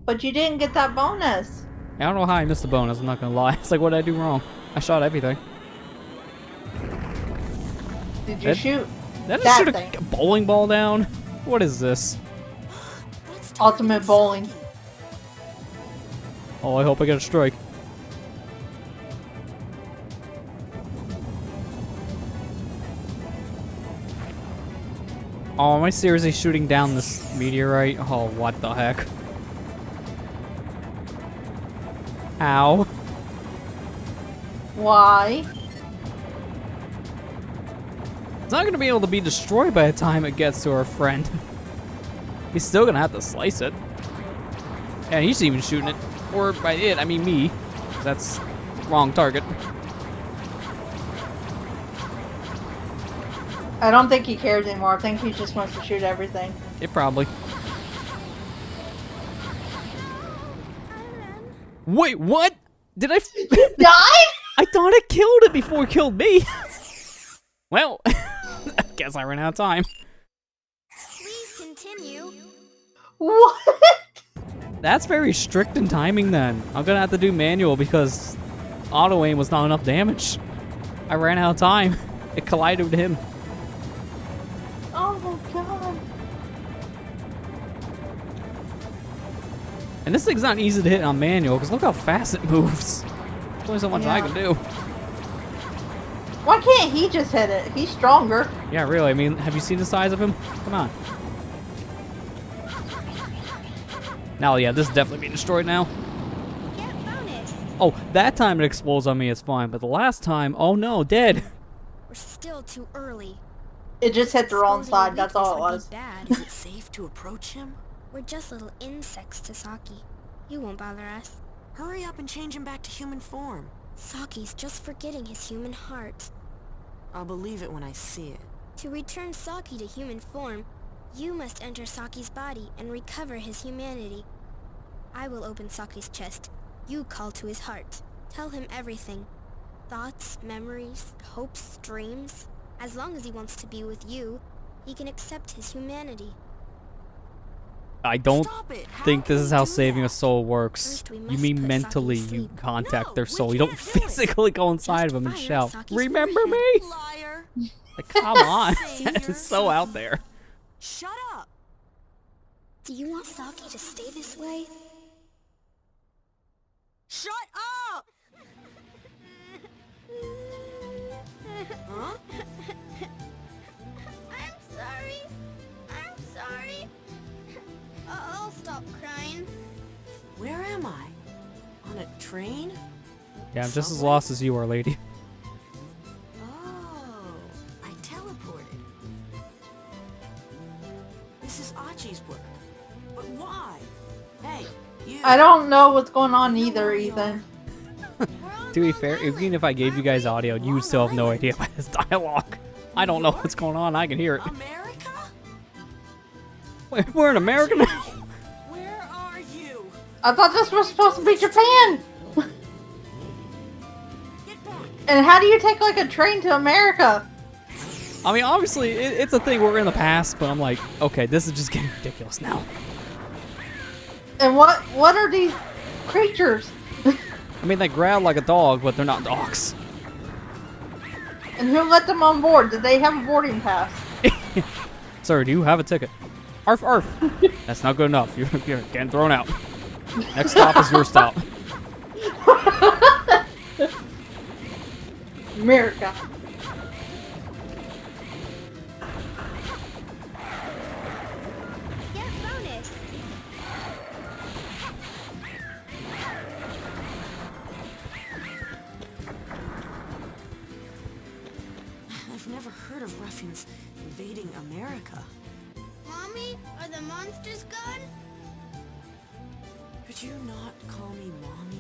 But you didn't get that bonus. I don't know how I missed the bonus, I'm not gonna lie. It's like, what did I do wrong? I shot everything. Did you That- shoot That that shoot thing? a bowling ball down? What is this? Ultimate bowling? Oh, I hope I get a strike. Oh, am I seriously shooting down this meteorite? Oh, what the heck? How? Why? It's not gonna be able to be destroyed by the time it gets to our friend. He's still gonna have to slice it. Yeah, he's even shooting it. Or by it, I mean me. 'Cause that's wrong target. I don't think he cares anymore. I think he just wants to shoot everything. It probably. Wait, what? Did I? Die? I thought it killed it before it killed me. Well, I guess I ran out of time. Please continue. What? That's very strict in timing then. I'm gonna have to do manual because auto aim was not enough damage. I ran out of time. It collided with him. Oh my god. And this thing's not easy to hit on manual because look how fast it moves. There's only so much I Yeah. can do. Why can't he just hit it? He's stronger. Yeah, really. I mean, have you seen the size of him? Come on. Now, yeah, this is definitely being destroyed now. Get bonus. Oh, that time it explodes on me, it's fine. But the last time, oh no, dead. We're still too early. It just hit the wrong Exposing a side. That's all it weakness would was. be bad. Is it safe to approach him? We're just little insects to Saki. You won't bother us. Hurry up and change him back to human form. Saki's just forgetting his human heart. I'll believe it when I see it. To return Saki to human form, you must enter Saki's body and recover his humanity. I will open Saki's chest. You call to his heart. Tell him everything. Thoughts, memories, hopes, dreams. As long as he wants to be with you, he can accept his humanity. I don't Stop it! How think can this is we how do saving a that? soul works. First, we You must mean put mentally Saki to you sleep. contact No, their we soul. You don't can't do it. physically go inside of them and fire shout, Saki's "Remember forehead." me?" Liar! Like, come on. Say That you're is so out there. Shut up! Do you want Saki to stay this way? Shut up! Huh? I'm sorry. I'm sorry. I'll stop crying. Where am I? On a train? Yeah, I'm just as Subway? lost as you are, lady. Oh, I teleported. This is Achi's work. But why? Hey, you. I don't know what's going on either, Ethan. To be fair, even if I gave you guys audio, you would still have no idea about this dialogue. I don't know what's going on. I can hear it. America? Wait, we're in America now? Where are you? I thought this was supposed to be Japan. Get back. And how do you take like a train to America? I mean, obviously, it's a thing we're in the past, but I'm like, okay, this is just getting ridiculous now. And what are these creatures? I mean, they growl like a dog, but they're not dogs. And who let them on board? Did they have a boarding pass? Sir, do you have a ticket? Arf, arf. That's not good enough. You're getting thrown out. Next stop is your stop. America. Get bonus. I've never heard of ruffians invading America. Mommy, are the monsters gone? Could you not call me Mommy?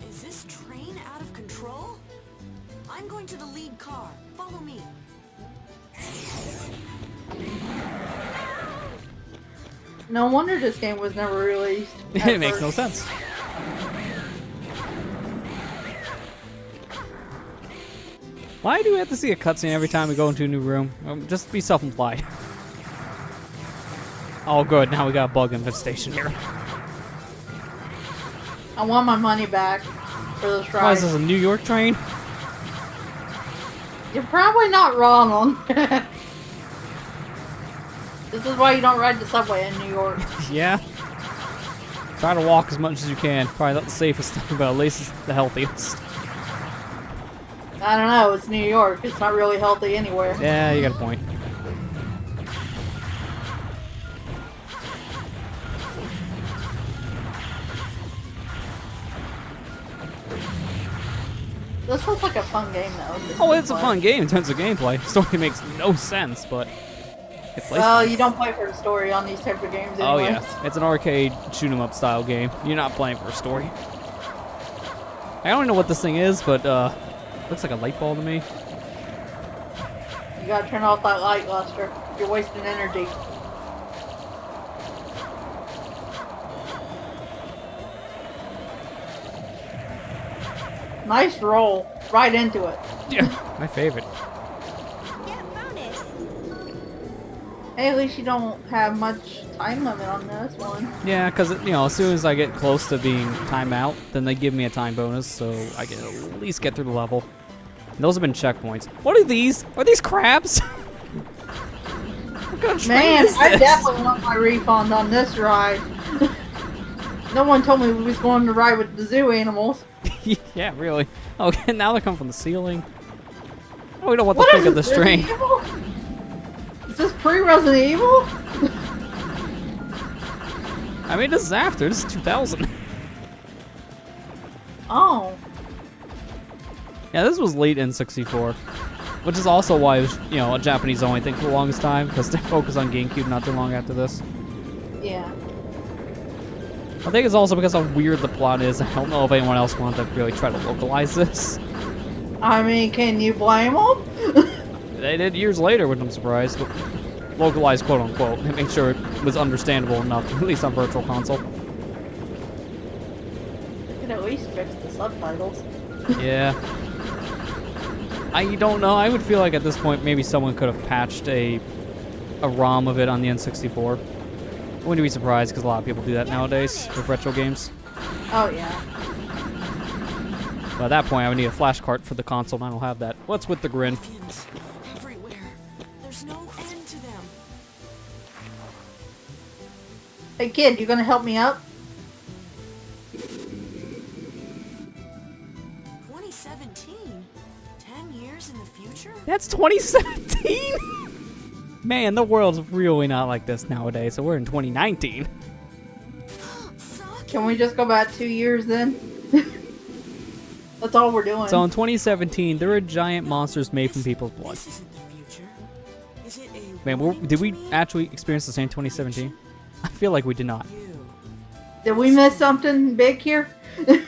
Is this train out of control? I'm going to the lead car. Follow me. No wonder this game was never released. It makes no sense. Why do we have to see a cutscene every time we go into a new room? Just be self-implied. Oh, good. Now we got a bug infestation here. I want my money back for this ride. Why is this, a New York train? You're probably not wrong on that. This is why you don't ride the subway in New York. Yeah. Try to walk as much as you can. Probably not the safest thing, but at least it's the healthiest. I don't know, it's New York. It's not really healthy anywhere. Yeah, you got a point. This looks like a fun game, though. Oh, it's a fun game in terms of gameplay. Story makes no sense, but it plays Well, fun. you don't play for the story on these type of games Oh anyways. yeah, it's an arcade shoot 'em up style game. You're not playing for a story. I don't know what this thing is, but looks like a light bulb to me. You gotta turn off that light, Lester. You're wasting energy. Nice roll. Right into it. Yeah, my favorite. Get bonus. Hey, at least you don't have much time limit on this one. Yeah, because as soon as I get close to being time out, then they give me a time bonus, so I can at least get through the level. And those have been checkpoints. What are these? Are these crabs? What kind of train Man, is I this? definitely want my refund on this ride. No one told me we was going to ride with the zoo animals. Yeah, really. Okay, now they come from the ceiling. I don't know what to think of this train. Resident Evil? Is this pre-Resident Evil? I mean, this is after. This is 2000. Oh. Yeah, this was late N64. Which is also why it was, a Japanese-only thing for the longest time, because they focused on GameCube not too long after this. Yeah. I think it's also because how weird the plot is. I don't know if anyone else wanted to really try to localize this. I mean, can you blame them? They did years later, which I'm surprised. But localized, quote unquote, and make sure it was understandable enough, at least on Virtual Console. You could at least fix the subtitles. Yeah. I don't know. I would feel like at this point maybe someone could have patched a ROM of it on the N64. I wouldn't be surprised because a lot of people do that nowadays with retro games. Oh, yeah. But at that point, I would need a flash cart for the console, and I don't have that. What's with the grin? Ruffians everywhere. There's no end to them. Hey, kid, you gonna help me up? 2017? 10 years in the future? That's 2017? Man, the world's really not like this nowadays, so we're in 2019. Can we just go back 2 years then? That's all we're doing. So in 2017, there were giant monsters made from people's blood. This isn't the future. Is it a Man, warning did to we me? actually experience the same 2017? I feel like we did not. You. Did we miss something big here? Issa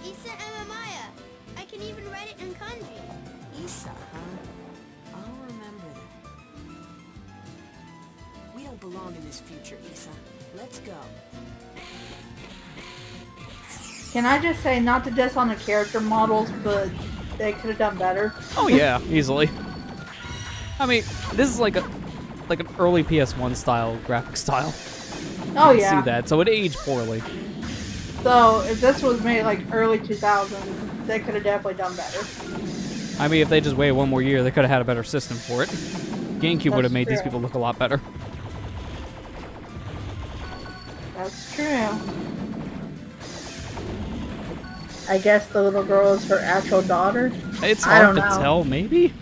Amamaya. I can even write it in kanji. Issa, huh? I'll remember that. We don't belong in this future, Issa. Let's go. Can I just say, not to diss on the character models, but they could have done better. Oh yeah, easily. I mean, this is like an early PS1 style graphic style. Oh You can yeah. see that, so it aged poorly. So if this was made like early 2000s, they could have definitely done better. I mean, if they just waited one more year, they could have had a better system for it. GameCube would have That's made these true. people look a lot better. That's true. I guess the little girl is her actual daughter. It's I hard don't to know. tell, maybe?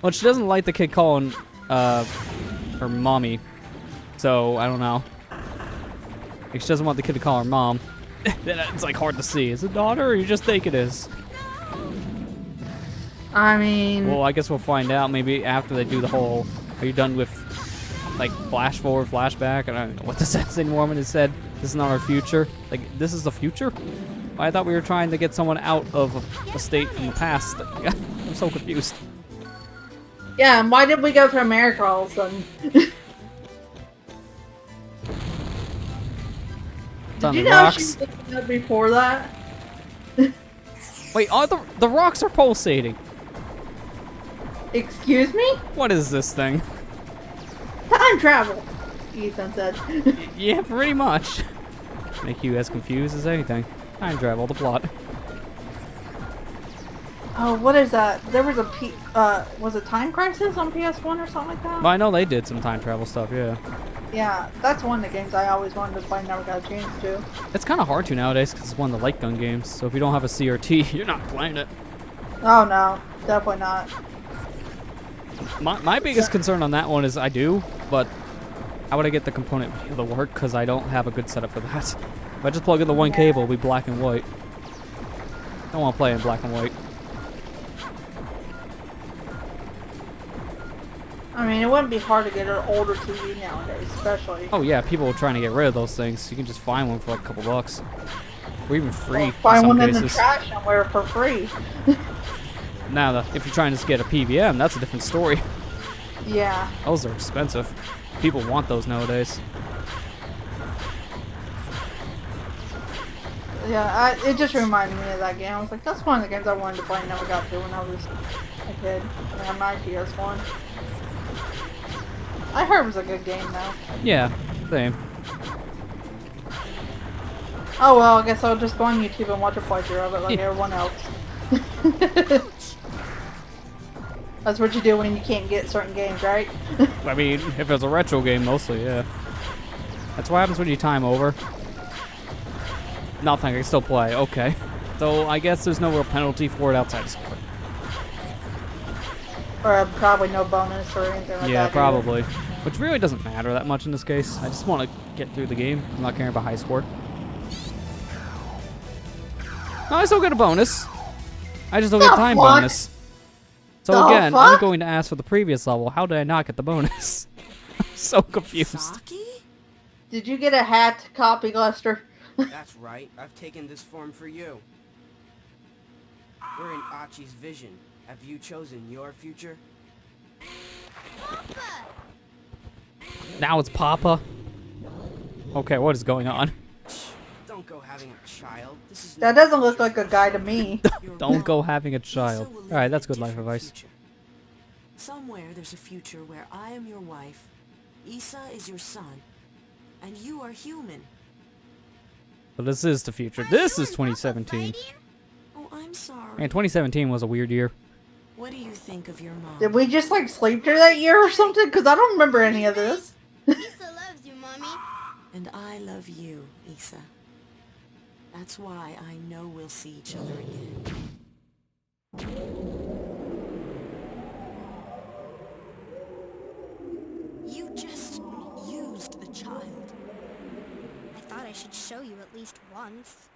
Well, she doesn't like the kid calling her mommy, so I don't know. Like, she doesn't want the kid to call her mom. Then it's like hard to see. Is it daughter or you just think it is? I mean, Well, I guess we'll find out maybe after they do the whole, are you done with, like, flash forward, flashback? I don't know what the says anymore when it said, this is not our future. Like, this is the future? I thought we were trying to get someone out of a state from the past. I'm so confused. yeah, and why did we go to America all of a sudden? It's on Did the you know rocks. she was looking up before that? Wait, oh, the rocks are pulsating. Excuse me? What is this thing? Time travel, Ethan said. Yeah, pretty much. Make you as confused as anything. Time travel, the plot. Oh, what is that? There was was it Time Crisis on PS1 or something like that? But I know they did some time travel stuff, yeah. Yeah, that's one of the games I always wanted to play, never got a chance to. It's kind of hard to nowadays because it's one of the light gun games. So if you don't have a CRT, you're not playing it. Oh no, definitely not. My biggest concern on that one is I do, but how would I get the component to work? Because I don't have a good setup for that. If I just plug in the one cable, it'll be black and white. I don't want to play in black and white. I mean, it wouldn't be hard to get an older TV nowadays, especially. Oh yeah, people are trying to get rid of those things. You can just find one for like a couple bucks. Or even free in Find some one in the cases. trash somewhere for free. Now, if you're trying to get a PVM, that's a different story. Yeah. Those are expensive. People want those nowadays. Yeah, it just reminded me of that game. I was like, that's one of the games I wanted to play and never got to when I was a kid. Yeah, my PS1. I heard it was a good game though. Yeah, same. Oh well, I guess I'll just go on YouTube and watch a playthrough of it like everyone else. That's what you do when you can't get certain games, right? I mean, if it's a retro game, mostly, yeah. That's what happens when you time over. Nothing, I can still play. Okay. So I guess there's no real penalty for it outside of score. Or probably no bonus or anything like that. Yeah, either. probably. Which really doesn't matter that much in this case. I just want to get through the game. I'm not caring about high score. No, I still get a bonus. I just don't get time fuck? bonus. So The again, I'm fuck? going to ask for the previous level. How did I not get the bonus? I'm so confused. Saki? Did you get a hat copy, Lester? That's right. I've taken this form for you. We're in Achi's vision. Have you chosen your future? Now it's Papa. Okay, what is going on? Don't go having a child. This is That not doesn't the look like a guy to me. Your Don't mom, go having a Lisa child. will live Alright, in that's a good life different advice. future. Somewhere there's a future where I am your wife, Issa is your son, and you are human. But this is the future. This is 2017. Oh, I'm sorry. Man, 2017 was a weird year. What do you think of your mom? Did we just like sleep through that year or something? Because I don't remember any of this. Lisa loves you, Mommy. And I love you, Issa. That's why I know we'll see each other again. You just used the child. I thought I should show you at least once.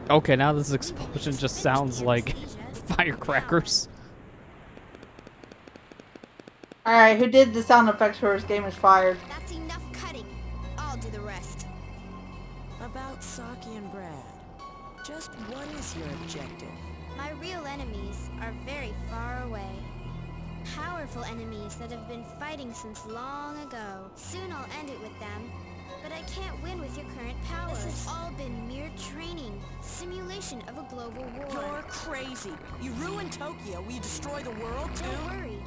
Okay, now this explosion just sounds like firecrackers. Alright, who did the sound effects for this game is fired. That's enough cutting. I'll do the rest. About Saki and Brad, just what is your objective? My real enemies are very far away. Powerful enemies that have been fighting since long ago. Soon I'll end it with them. But I can't win with your current powers. This has all been mere training, simulation of a global war. You're crazy. You ruin Tokyo. Will you destroy the world, too? Don't worry.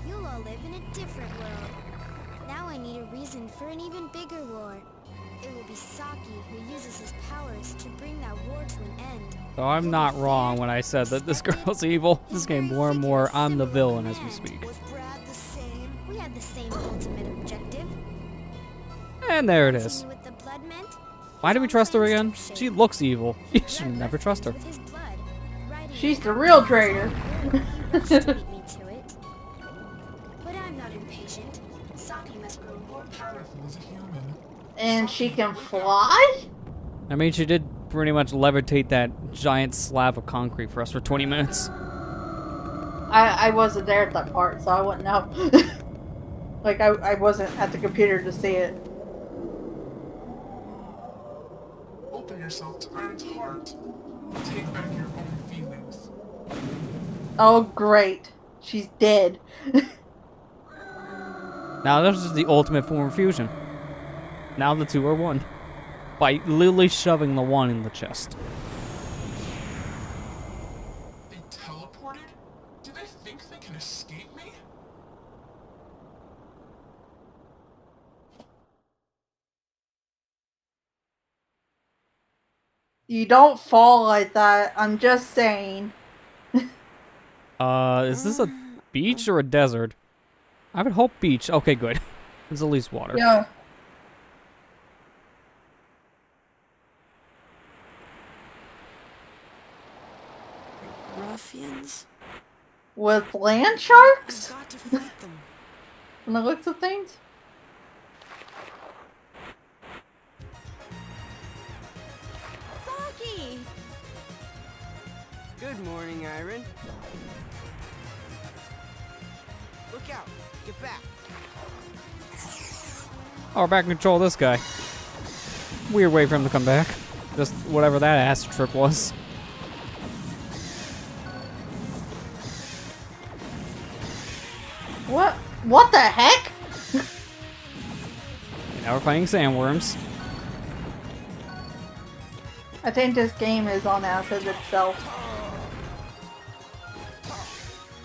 You'll all live in a different world. Now I need a reason for an even bigger war. It will be Saki who uses his powers to bring that war to an end. So I'm not wrong when I said that this girl's evil. This game more and more, I'm the villain as we speak. Was Brad the same? We had the same ultimate objective. And there it is. Continue with the blood meant. Why do we trust her again? She looks evil. You should never trust her. With his blood, writing She's the real traitor. he wants to beat me to it. But I'm not impatient. Saki must grow more powerful as a human. And she can fly? I mean, she did pretty much levitate that giant slab of concrete for us for 20 minutes. I wasn't there at that part, so I wouldn't know. Like, I wasn't at the computer to see it. Open yourself to Iron's heart. Take back your own feelings. Oh, great. She's dead. Now this is the ultimate form of fusion. Now the two are one. By literally shoving the one in the chest. They teleported? Do they think they can escape me? You don't fall like that. I'm just saying. Is this a beach or a desert? I would hope beach. Okay, good. There's at least water. Yeah. Ruffians? With land sharks? You've got to fight them. From the looks of things? Saki! Good morning, Iron. Look out! Get back! Oh, we're back in control of this guy. Weird way for him to come back. Just whatever that ass trip was. What the heck? Now we're fighting sandworms. I think this game is on acid itself.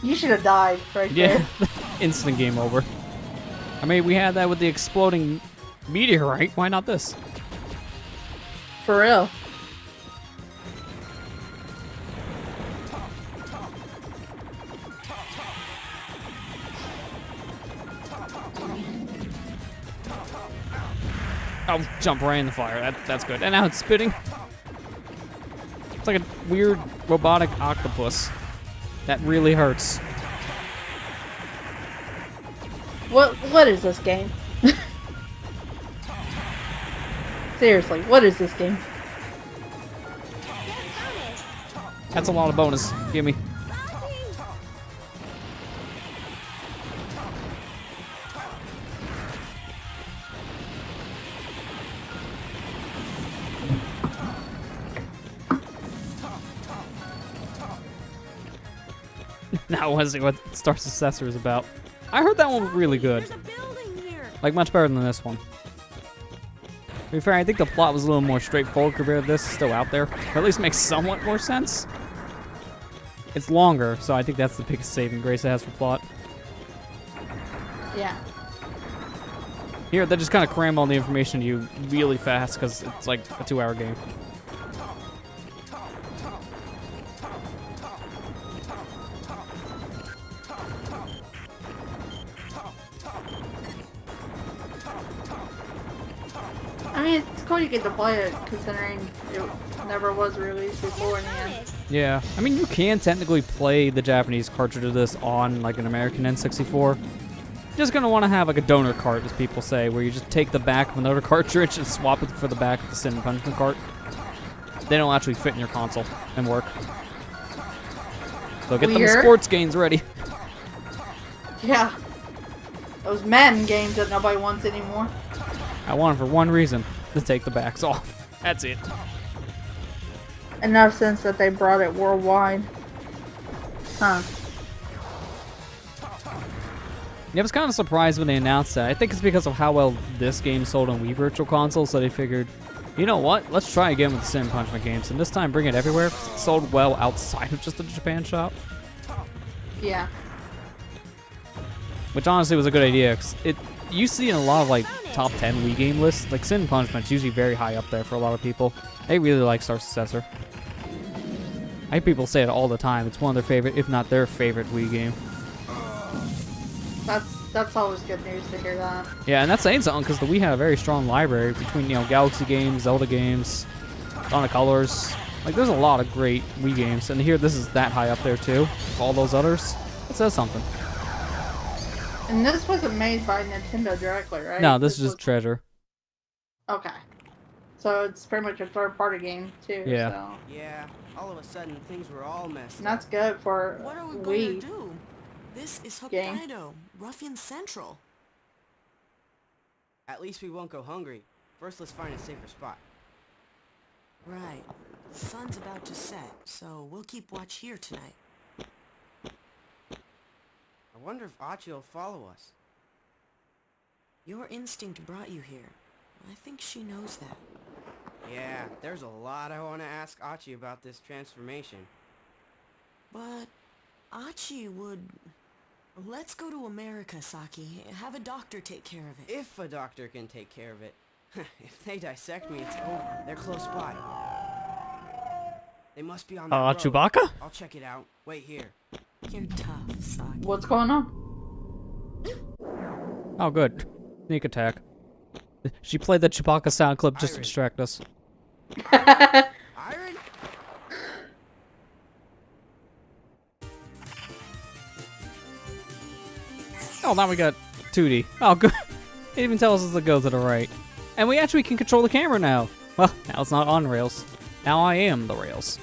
You should have died right Yeah, there. instant game over. I mean, we had that with the exploding meteorite. Why not this? For real. Oh, jump right in the fire. That's good. And now it's spitting. It's like a weird robotic octopus. That really hurts. What is this game? Seriously, what is this game? That's a lot of bonus. Give me. Now I want to see what Star Successor is about. I heard that one was really good. There's a building here. Like, much better than this one. To be fair, I think the plot was a little more straightforward compared to this. Still out there. Or at least makes somewhat more sense. It's longer, so I think that's the biggest saving grace it has for plot. Yeah. Here, they just kind of cram all the information to you really fast because it's like a 2-hour game. I mean, it's cool you get to play it, considering it never was released before in the end. Yeah, I mean, you can technically play the Japanese cartridge of this on like an American N64. You're just gonna want to have like a donor cart, as people say, where you just take the back of another cartridge and swap it for the back of the Sin and Punishment cart. They don't actually fit in your console and work. So get them Weird. sports games ready. Yeah. Those Madden games that nobody wants anymore. I want them for one reason, to take the backs off. That's it. Enough since that they brought it worldwide. Huh. Yeah, I was kind of surprised when they announced that. I think it's because of how well this game sold on Wii Virtual Console, so they figured, you know what? Let's try again with the Sin Punishment games, and this time bring it everywhere. 'Cause it sold well outside of just the Japan shop, Yeah. which honestly was a good idea. 'Cause you see in a lot of like top 10 Wii game lists, like Sin Punishment's usually very high up there for a lot of people. They really like Star Successor. I hear people say it all the time. It's one of their favorite, if not their favorite Wii game. That's always good news to hear that. Yeah, and that's saying something because the Wii had a very strong library between, you know, Galaxy games, Zelda games, Dawn of Colors. Like, there's a lot of great Wii games, and here this is that high up there too. All those others, it says something. And this wasn't made by Nintendo directly, right? No, this is just Treasure. Okay. So it's pretty much a third-party game too. Yeah. So. Yeah, all of a sudden things were all messed And up. that's good for What are we going Wii. to do? This is Game. Hokkaido, Ruffian Central. At least we won't go hungry. First, let's find a safer spot. Right. Sun's about to set, so we'll keep watch here tonight. I wonder if Achi will follow us. Your instinct brought you here. I think she knows that. Yeah, there's a lot I want to ask Achi about this transformation. But Achi would... Let's go to America, Saki. Have a doctor take care of it. If a doctor can take care of it. If they dissect me, it's over. They're close by. They must be on that road. Chewbacca? I'll check it out. Wait here. You're tough, Saki. What's going on? Oh, good. Sneak attack. She played the Chewbacca sound clip just to Iris. distract us. Iron? Oh, now we got 2D. Oh, good. It even tells us to go to the right. And we actually can control the camera now. Well, now it's not on rails. Now I am the rails.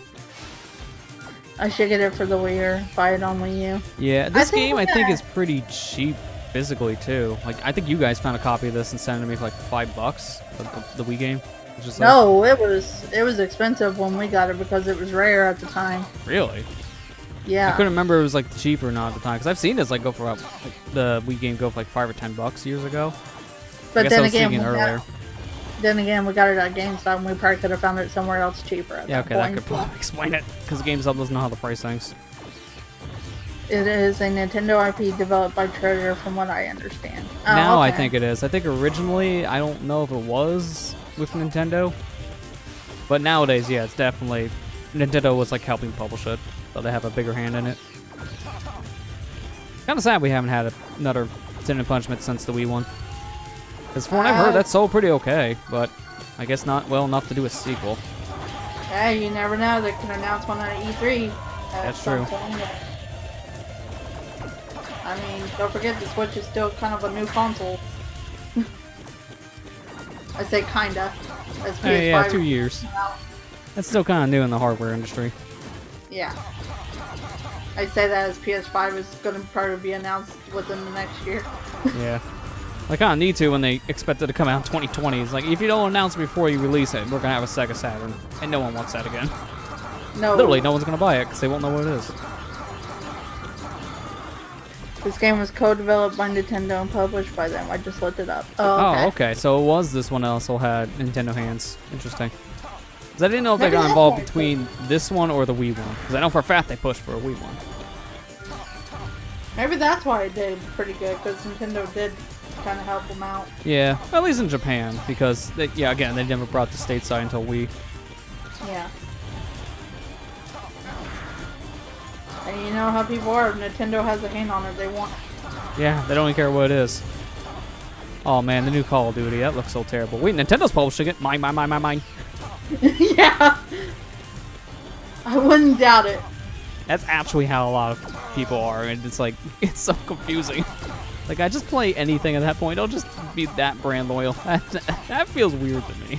I should get it for the Wii or buy it on Wii U. Yeah, this think game we I think got- is pretty cheap physically too. Like I think you guys found a copy of this and sent it to me for like $5. The Wii game. It's just like, No, it was expensive when we got it because it was rare at the time. really? I Yeah. couldn't remember if it was like cheap or not at the time because I've seen this like go for like, the Wii game go for like $5 or $10 years ago. I But guess I then was again, thinking earlier. we got it at GameStop and we probably could have found it somewhere else cheaper. At Yeah, that okay, that point. could probably explain it because GameStop doesn't know how to price things. It is a Nintendo IP developed by Treasure, from what I understand. Oh, Now I okay. think it is. I think originally I don't know if it was with Nintendo, but nowadays, yeah, it's definitely Nintendo was like helping publish it, so they have a bigger hand in it. Kind of sad we haven't had another Sin and Punishment since the Wii one. Because from what I've heard, that sold pretty okay, but I guess not well enough to do a sequel. Hey, you never know. They can announce one at E3. at That's some true. point. I mean, don't forget the Switch is still kind of a new console. I say kinda. As PS5 Hey, yeah, 2 years. out. That's still kind of new in the hardware industry. Yeah. I say that as PS5 is going to probably be announced within the next year. Yeah. I kind of need to when they expect it to come out in 2020. It's like, if you don't announce it before you release it, we're going to have a Sega Saturn. And no one wants that again. No. Literally, no one's going to buy it because they won't know what it is. This game was co-developed by Nintendo and published by them. I just looked it up. Oh, okay. So it was this one that also had Nintendo hands. Interesting. Because I didn't know if they Maybe got that's involved why. between this one or the Wii one. Because I know for a fact they pushed for a Wii one. Maybe that's why it did pretty good, because Nintendo did kind of help them out. Yeah, at least in Japan. Because, yeah, again, they never brought the stateside until Wii. Yeah. And you know how people are. If Nintendo has a hand on it, they want it. Yeah, they don't even care what it is. Oh man, the new Call of Duty, that looks so terrible. Wait, Nintendo's publishing it? Mine. Yeah. I wouldn't doubt it. That's actually how a lot of people are, and it's like, it's so confusing. Like, I just play anything at that point. I'll just be that brand loyal. That feels weird to me.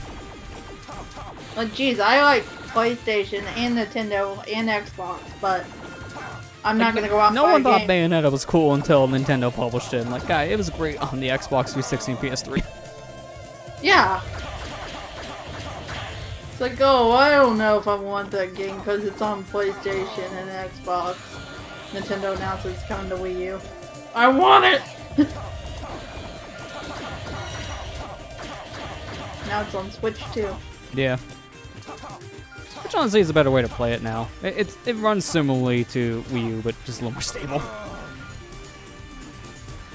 Like, geez, I like PlayStation and Nintendo and Xbox, but I'm not gonna go out. No and one buy a thought game. Bayonetta was cool until Nintendo published it. And like, guy, it was great on the Xbox 360 and PS3. Yeah. It's like, oh, I don't know if I want that game because it's on PlayStation and Xbox. Nintendo announced it's coming to Wii U. I want it! Now it's on Switch too. Yeah. Which honestly is a better way to play it now. It runs similarly to Wii U, but just a little more stable.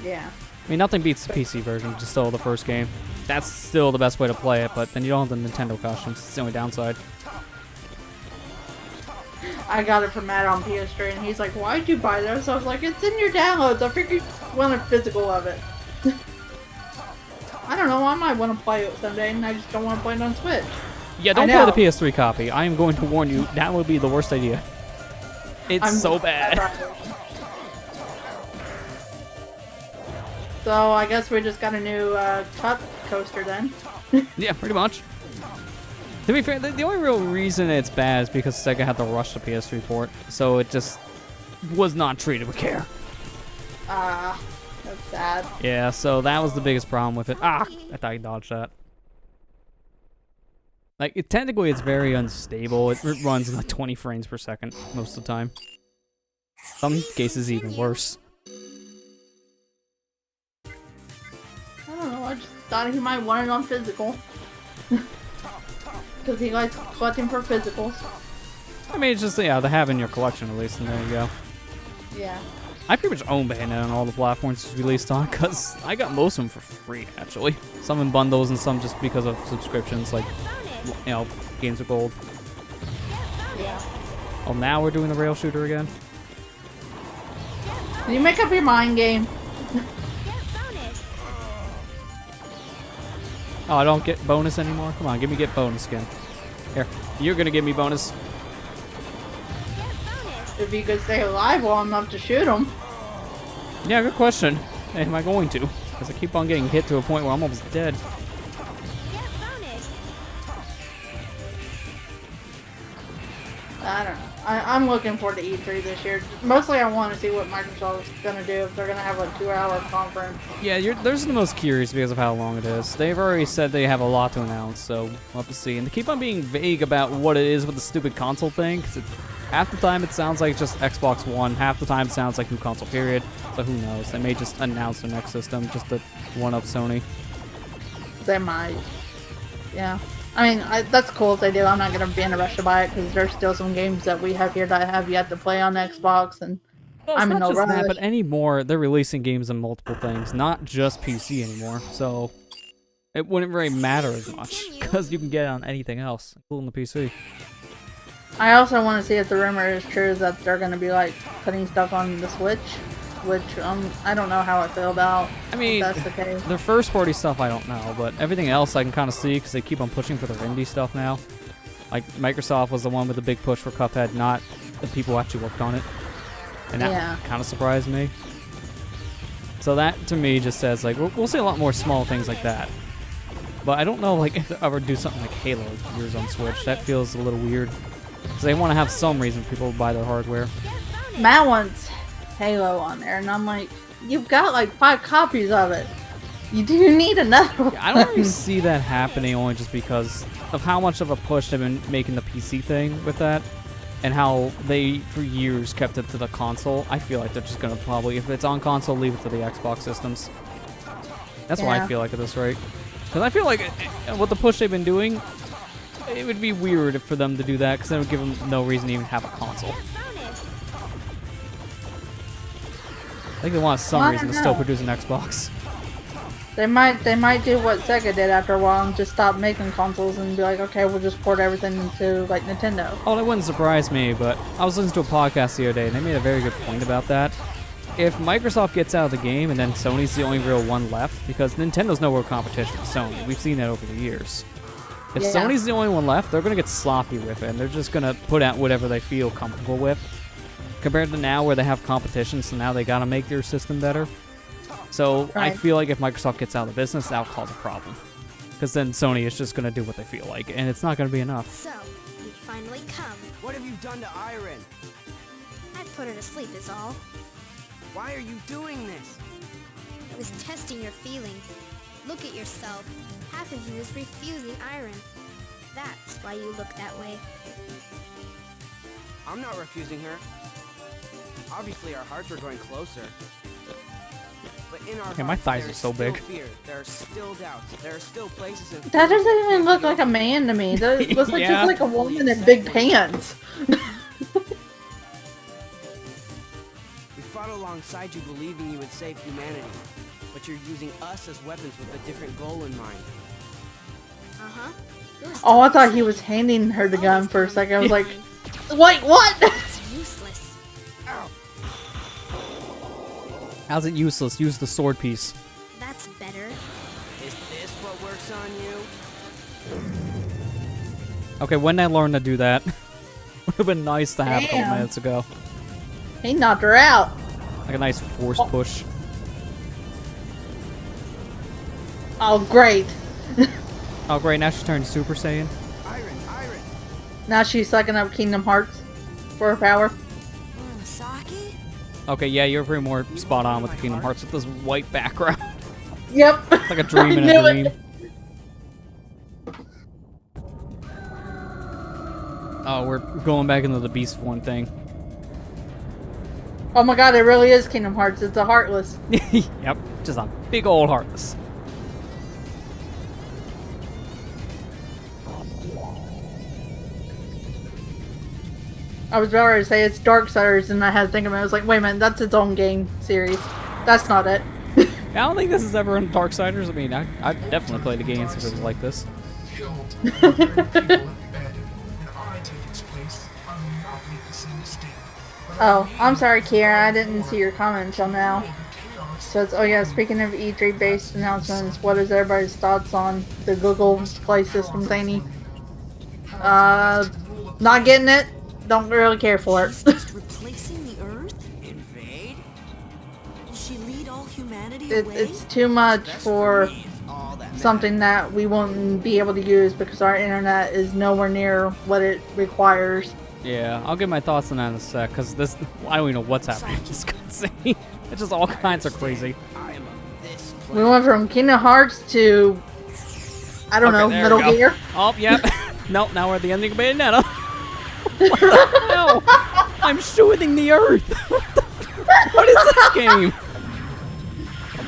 Yeah. I mean, nothing beats the PC version, just still the first game. That's still the best way to play it, but then you don't have the Nintendo costumes. It's the only downside. I got it from Matt on PS3, and he's like, "Why'd you buy those?" I was like, "It's in your downloads. I figured you want a physical of it." I don't know. I might want to play it someday, and I just don't want to play it on Switch. Yeah, don't play the PS3 copy. I am going to warn you, that would be the worst idea. It's so bad. So I guess we just got a new cup coaster then. Yeah, pretty much. To be fair, the only real reason it's bad is because Sega had to rush the PS3 port, so it just was not treated with care. That's sad. Yeah, so that was the biggest problem with it. I thought you dodged that. Like, technically it's very unstable. It runs in like 20 frames per second most of the time. Some cases even worse. I don't know, I just thought he might want it on physical. Because he likes collecting for physicals. I mean, it's just, yeah, they have in your collection at least, and there you go. Yeah. I pretty much own Bayonetta on all the platforms it's released on, because I got most of them for free, actually. Some in bundles and some just because of subscriptions, like, you know, Games of Gold. Yeah. Oh, now we're doing the rail shooter again? Can you make up your mind, game? Oh, I don't get bonus anymore? Come on, get bonus again. Here, you're gonna give me bonus. If you could stay alive long enough to shoot him. Yeah, good question. Am I going to? Because I keep on getting hit to a point where I'm almost dead. I don't know. I'm looking forward to E3 this year. Mostly I want to see what Microsoft's going to do if they're going to have a 2-hour conference. Yeah, they're the most curious because of how long it is. They've already said they have a lot to announce, so we'll have to see. And they keep on being vague about what it is with the stupid console thing, because half the time it sounds like just Xbox One, half the time it sounds like new console, period. So who knows? They may just announce their next system just to one-up Sony. They might. Yeah. I mean, that's cool if they do. I'm not going to be in a rush to buy it because there's still some games that we have here that I have yet to play on Xbox, and well, I'm in no rush. That, but anymore, they're releasing games on multiple things, not just PC anymore. So it wouldn't really matter as much because you can get it on anything else, including the PC. I also want to see if the rumor is true that they're going to be like putting stuff on the Switch, which I don't know how I feel about. I mean, if that's the case. The first party stuff I don't know, but everything else I can kind of see because they keep on pushing for their indie stuff now. Like Microsoft was the one with the big push for Cuphead, not the people who actually worked on it, and that kind of surprised me. So that to me just says like we'll see a lot more small things like that. But I don't know like if they ever do something like Halo years on Switch. That feels a little weird. Because they want to have some reason for people to buy their hardware. Matt wants Halo on there, and I'm like, you've got like 5 copies of it. You do need another one. I don't really see that happening only just because of how much of a push they've been making the PC thing with that. And how they, for years, kept it to the console. I feel like they're just going to probably, if it's on console, leave it to the Xbox systems. That's why I feel like at this rate. Because I feel like with the push they've been doing, it would be weird for them to do that because that would give them no reason to even have a console. I think they want some reason to still produce an Xbox. They might do what Sega did after a while and just stop making consoles and be like, okay, we'll just port everything into like Nintendo. Oh, that wouldn't surprise me, but I was listening to a podcast the other day and they made a very good point about that. If Microsoft gets out of the game and then Sony's the only real one left, because Nintendo's no real competition with Sony. We've seen that over the years. If Sony's the only one left, they're going to get sloppy with it, and they're just going to put out whatever they feel comfortable with. Compared to now where they have competition, so now they got to make their system better. So I feel like if Microsoft gets out of the business, that'll cause a problem. Because then Sony is just going to do what they feel like, and it's not going to be enough. So, you finally come. What have you done to Iron? I put her to sleep is all. Why are you doing this? I was testing your feelings. Look at yourself. Half of you is refusing Iron. That's why you look that way. I'm not refusing her. Obviously, our hearts are growing closer. But In our Okay, my hearts, thighs there are is so still big. Fear. There are still doubts. There are still places in That doesn't even look like a man to me. That looks like Yeah. just like a woman in big pants. We fought alongside you believing you would save humanity, but you're using us as weapons with a different goal in mind. Uh-huh. You're Oh, I still thought he insane. was handing her the gun Always for a second. I was coming like, from wait, what? It's useless. How's it useless? Use the sword piece. That's better. Is this what works on you? Okay, when did I learn to do that? Would have been nice to have a couple Damn. minutes ago. He knocked her out. Like a nice force push. Oh, great. Oh great, now she's turned Super Saiyan. Iron. Now she's sucking up Kingdom Hearts for her power. Saki? Okay, yeah, you're pretty more spot on with the Kingdom Hearts with this white background. Yep. It's like a dream in I a knew dream. it. Oh, we're going back into the Beast Form thing. Oh my god, it really is Kingdom Hearts. It's a Heartless. Yep, just a big old Heartless. I was about to say it's Darksiders, and I had to think about it. I was like, wait a minute, that's its own game series. That's not it. I don't think this is ever in Darksiders. I mean, I've definitely played the games if it was like this. Killed 100 people in bed. When I take its place, I will not make the same mistake. But I Oh, I'm sorry, Kiera. I didn't see your comment until now. So it's, oh yeah, speaking of E3 based announcements, what is everybody's thoughts on the Google Play System thingy? Not getting it. Don't really care for it. Just replacing the Earth? Invade? Will she lead all humanity away? It's too much for All that something that we won't be able to use because our internet is nowhere near what it requires. Yeah, I'll give my thoughts on that in a sec, because this, I don't even know what's happening in this cutscene. It's just all kinds of crazy. I am of this We went from Kingdom Hearts to, I don't know, there Metal we go. Gear. Oh, yep. Nope, now we're at the ending of Bayonetta. What the hell? I'm shooting the Earth. What is this game?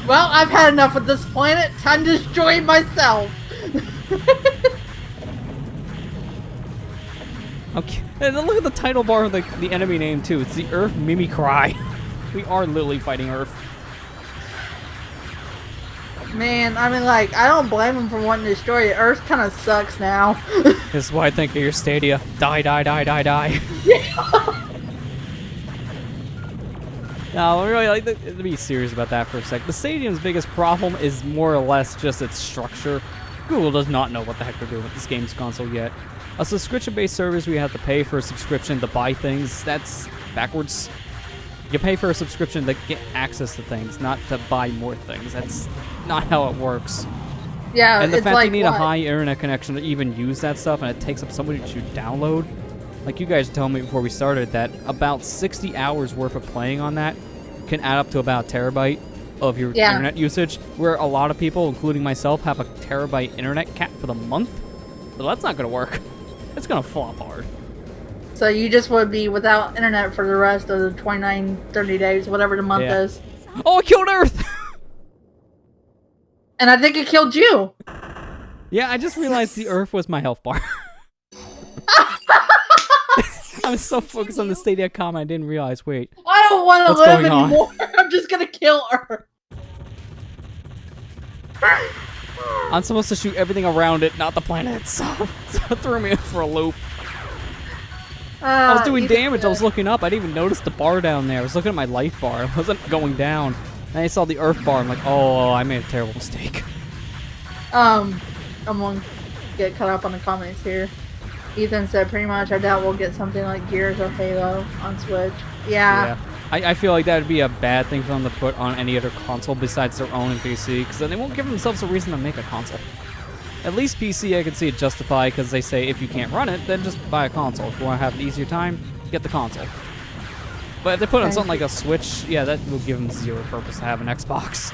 Well, I've had enough of this planet. Time to destroy myself. Okay, and then look at the title bar of the enemy name too. It's the Earth Mimicry. We are literally fighting Earth. Man, I mean, like, I don't blame him for wanting to destroy it. Earth kind of sucks now. This is why I think of your Stadia. Die, die, die, die, die. No, really, like, to be serious about that for a sec. The Stadium's biggest problem is more or less just its structure. Google does not know what the heck they're doing with this game's console yet. A subscription-based service where you have to pay for a subscription to buy things, that's backwards. You pay for a subscription to get access to things, not to buy more things. That's not how it works. Yeah, And the it's fact like you need a what? high internet connection to even use that stuff, and it takes up so much to download. Like you guys told me before we started that about 60 hours worth of playing on that can add up to about a terabyte of your Yeah. internet usage, where a lot of people, including myself, have a terabyte internet cap for the month. But that's not going to work. It's going to flop hard. So you just would be without internet for the rest of the 29, 30 days, whatever the month Yeah. is. Oh, it killed Earth! And I think it killed you. Yeah, I just realized the Earth was my health bar. I was so focused on the Stadia comment, I didn't realize, wait. I don't want to What's live going on? anymore. I'm just gonna kill her. I'm supposed to shoot everything around it, not the planet itself. So it threw me for a loop. I was doing damage, I was looking up, I didn't even notice the bar down there. I was looking at my life bar, I wasn't going down. And I saw the Earth bar, I'm like, oh, I made a terrible mistake. I'm gonna get caught up on the comments here. Ethan said pretty much I doubt we'll get something like Gears or Halo on Switch. Yeah. I feel like that would be a bad thing for them to put on any other console besides their own PC, because then they won't give themselves a reason to make a console. At least PC I can see it justified, because they say if you can't run it, then just buy a console. If you want to have an easier time, get the console. But if they put it on something like a Switch, yeah, that will give them zero purpose to have an Xbox.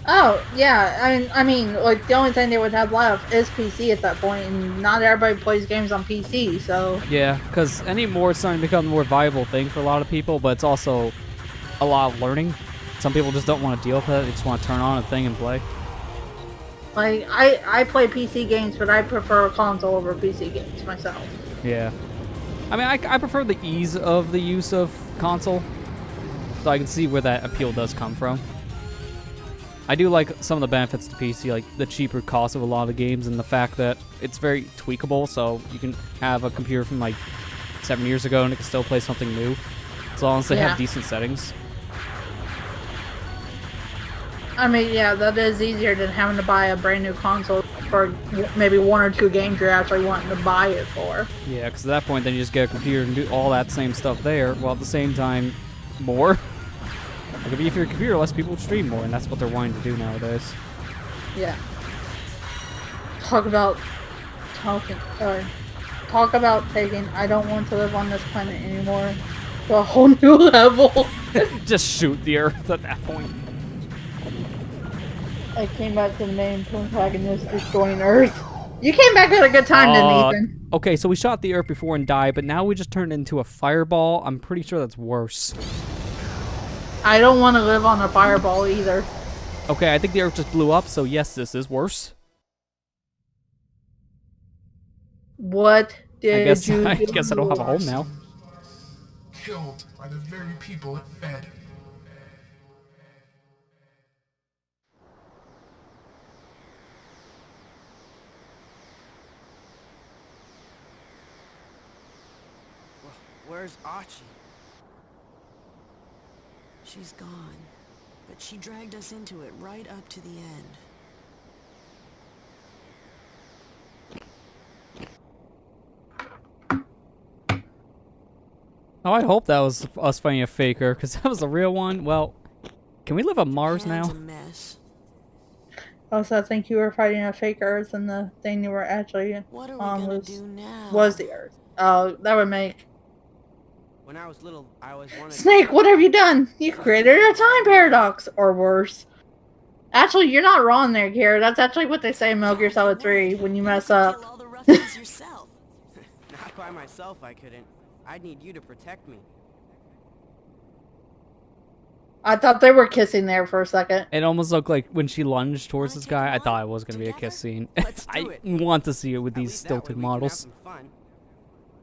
Oh, yeah. I mean, like, the only thing they would have left is PC at that point, and not everybody plays games on PC, so... Yeah, because anymore it's starting to become a more viable thing for a lot of people, but it's also a lot of learning Some people just don't want to deal with it. They just want to turn on a thing and play. Like, I play PC games, but I prefer console over PC games myself. Yeah. I mean, I prefer the ease of the use of console, so I can see where that appeal does come from. I do like some of the benefits to PC, like the cheaper cost of a lot of games and the fact that it's very tweakable, so you can have a computer from like 7 years ago and it can still play something new, as long as they have decent settings. I mean, yeah, that is easier than having to buy a brand new console for maybe 1 or 2 games you're actually wanting to buy it for. Yeah, because at that point, then you just get a computer and do all that same stuff there, while at the same time, more. Like, if you have your computer, less people stream more, and that's what they're wanting to do nowadays. Yeah. Talk about taking I don't want to live on this planet anymore to a whole new level. Just shoot the Earth at that point. I came back to the main protagonist destroying Earth. You came back at a good time, didn't Ethan? Okay, so we shot the Earth before and died, but now we just turned into a fireball. I'm pretty sure that's worse. I don't want to live on a fireball either. Okay, I think the Earth just blew up, so yes, this is worse. What did you I guess I don't have a home now. Killed by the very people it fed. Where's Archie? She's gone, but she dragged us into it right up to the end. Oh, I hope that was us finding a faker, because that was a real one. Well, can we live on Mars now? A mess. Also, I think you were fighting a fake Earth, and the thing you were actually What are we on gonna do now? was the Earth. Oh, that would make... When I was little, I always wanted... Snake, what have you done? You created a time paradox, or worse. Actually, you're not wrong there, Kara. That's actually what they say in Metal Gear Solid 3 when you mess up. Kill all the ruffians yourself. Not by myself, I couldn't. I'd need you to protect me. I thought they were kissing there for a second. It almost looked like when she lunged towards this guy, I thought it was going to be a kiss scene. I want to see it with these stilted models.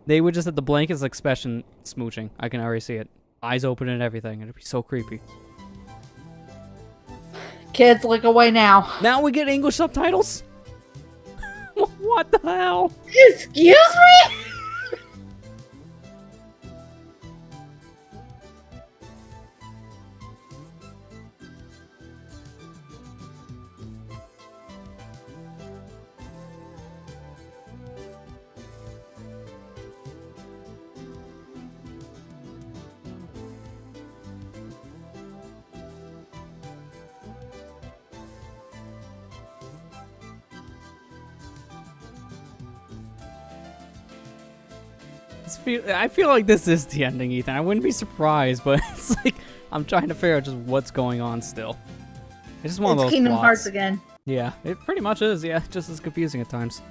They would just have the blankest expression smooching. I can already see it. Eyes open and everything. It'd be so creepy. Kids, look away now. Now we get English subtitles? What the hell? Excuse me? I feel like this is the ending, Ethan. I wouldn't be surprised, but it's like I'm trying to figure out just what's going on still. It's just one of those Kingdom plots. Hearts again. Yeah, it pretty much is. Yeah, just as confusing at times.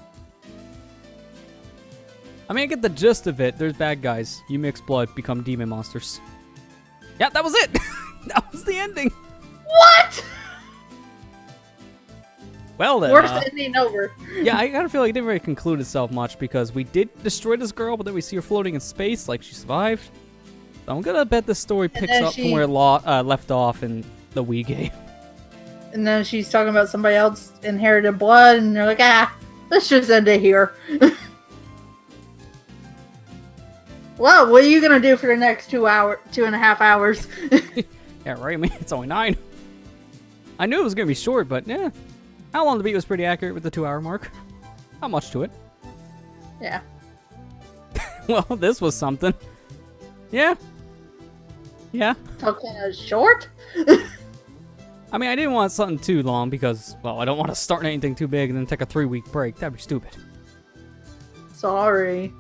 I mean, I get the gist of it. There's bad guys. You mix blood, become demon monsters. Yeah, that was it. That was the ending. What? Well then. Worst ending over. Yeah, I kind of feel like it didn't really conclude itself much because we did destroy this girl, but then we see her floating in space like she survived. So I'm gonna bet this story picks up from where it left off in the Wii game. And then she's talking about somebody else inherited blood, and they're like, let's just end it here. Well, what are you gonna do for the next 2.5 hours? Yeah, right. I mean, it's only 9. I knew it was gonna be short, but yeah. How long to beat was pretty accurate with the 2-hour mark. Not much to it. Yeah. Well, this was something. Yeah. Yeah. Talking short? I mean, I didn't want something too long because, well, I don't want to start anything too big and then take a 3-week break. That'd be stupid. Sorry.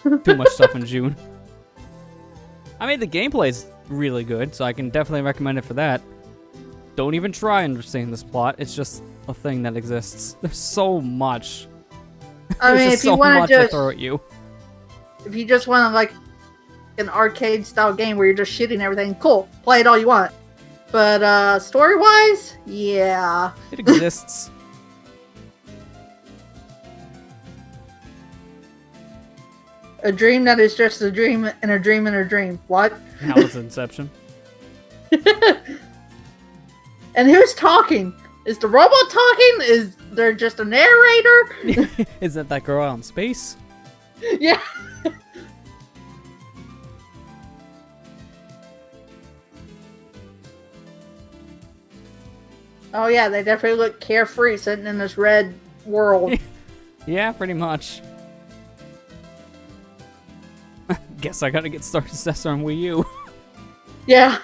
Too much stuff in June. I mean, the gameplay's really good, so I can definitely recommend it for that. Don't even try understanding this plot. It's just a thing that exists. There's so much. I mean, if you want to just throw at you. If you just want to like an arcade style game where you're just shooting everything, cool. Play it all you want. But story-wise, yeah. It exists. A dream that is just a dream and a dream and a dream. What? How was Inception? And who's talking? Is the robot talking? Is there just a narrator? Is that girl out in space? Yeah. Oh yeah, they definitely look carefree sitting in this red world. Yeah, pretty much. Guess I gotta get Star Successor on Wii U. Yeah.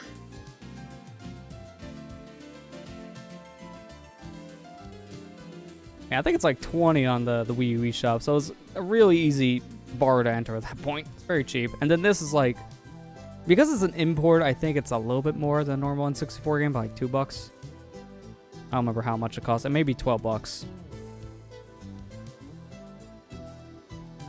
Yeah, I think it's like 20 on the Wii U eShop, so it's a really easy bar to enter at that point. It's very cheap. And then this is like, because it's an import, I think it's a little bit more than a normal N64 game, by like $2. I don't remember how much it costs. It may be $12.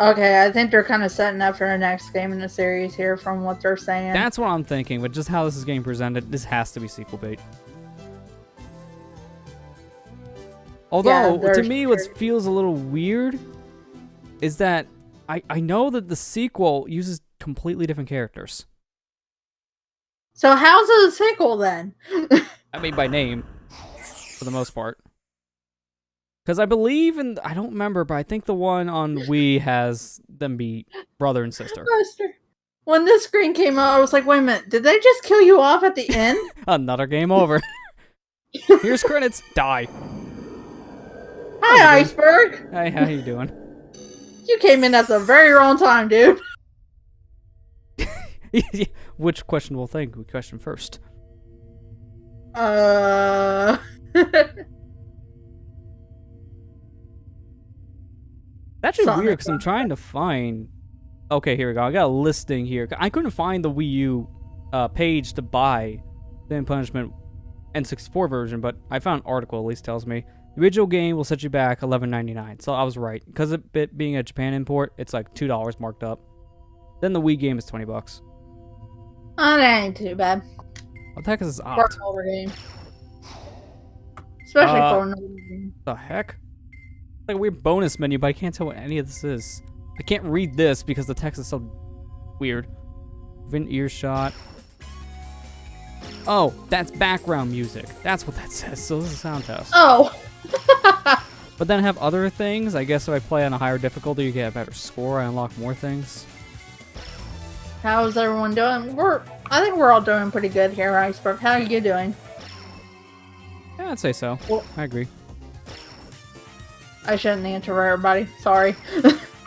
Okay, I think they're kind of setting up for the next game in the series here from what they're saying. That's what I'm thinking, but just how this is getting presented, this has to be sequel bait. Although, to me, what feels a little weird is that I know that the sequel uses completely different characters. So how's it a sequel then? I mean, by name, for the most part. Because I believe in, I don't remember, but I think the one on Wii has them be brother and sister. When this screen came out, I was like, wait a minute, did they just kill you off at the end? Another game over. Here's credits. Die. Hi, Iceberg. Hey, how you doing? You came in at the very wrong time, dude. Which questionable thing we question first? That's actually weird because I'm trying to find. Okay, here we go. I got a listing here. I couldn't find the Wii U page to buy the In Punishment N64 version, but I found an article at least tells me the original game will set you back $11.99. So I was right because of it being a Japan import. It's like $2 marked up. Then the Wii game is $20. Oh, that ain't too bad. What the heck is this For opt? an older game. Especially for an older game. The heck? Like a weird bonus menu, but I can't tell what any of this is. I can't read this because the text is so weird. Within earshot. Oh, that's background music. That's what that says. So this is a sound test. Oh. But then I have other things. I guess if I play on a higher difficulty, you get a better score. I unlock more things. How's everyone doing? I think we're all doing pretty good here, Iceberg. How are you doing? Yeah, I'd say so. Well, I agree. I shouldn't answer for everybody. Sorry.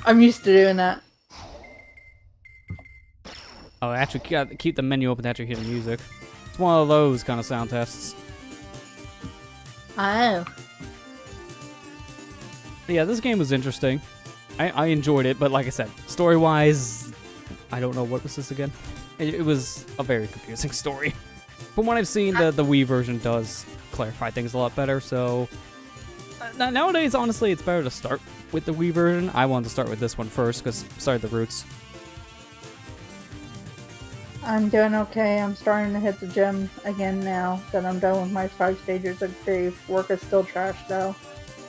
I'm used to doing that. Oh, I actually gotta keep the menu open to actually hear the music. It's one of those kind of sound tests. Oh. Yeah, this game was interesting. I enjoyed it, but like I said, story-wise, I don't know what was this again. It was a very confusing story. From what I've seen, the Wii version does clarify things a lot better, so... Nowadays, honestly, it's better to start with the Wii version. I wanted to start with this one first, because started the roots. I'm doing okay. I'm starting to hit the gym again now that I'm done with my 5 stages of grief. Work is still trash, though.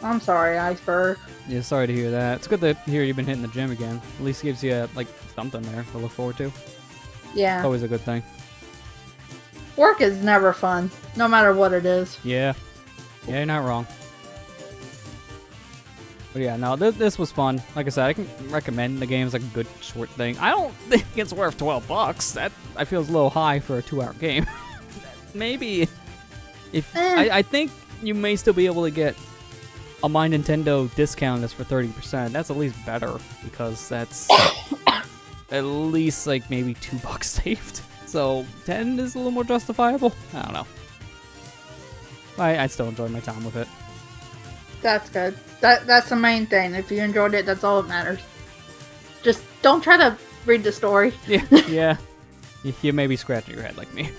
I'm sorry, Iceberg. Yeah, sorry to hear that. It's good to hear you've been hitting the gym again. At least gives you, like, something there to look forward to. Yeah. It's always a good thing. Work is never fun, no matter what it is. Yeah. Yeah, you're not wrong. But yeah, no, this was fun. Like I said, I can recommend the game as like a good short thing. I don't think it's worth $12. That I feel is a little high for a 2-hour game. Maybe if I think you may still be able to get a My Nintendo discount that's for 30%. That's at least better because that's at least like maybe $2 saved. So 10 is a little more justifiable. I don't know. I still enjoy my time with it. That's good. That's the main thing. If you enjoyed it, that's all that matters. Just don't try to read the story. Yeah. You may be scratching your head like me.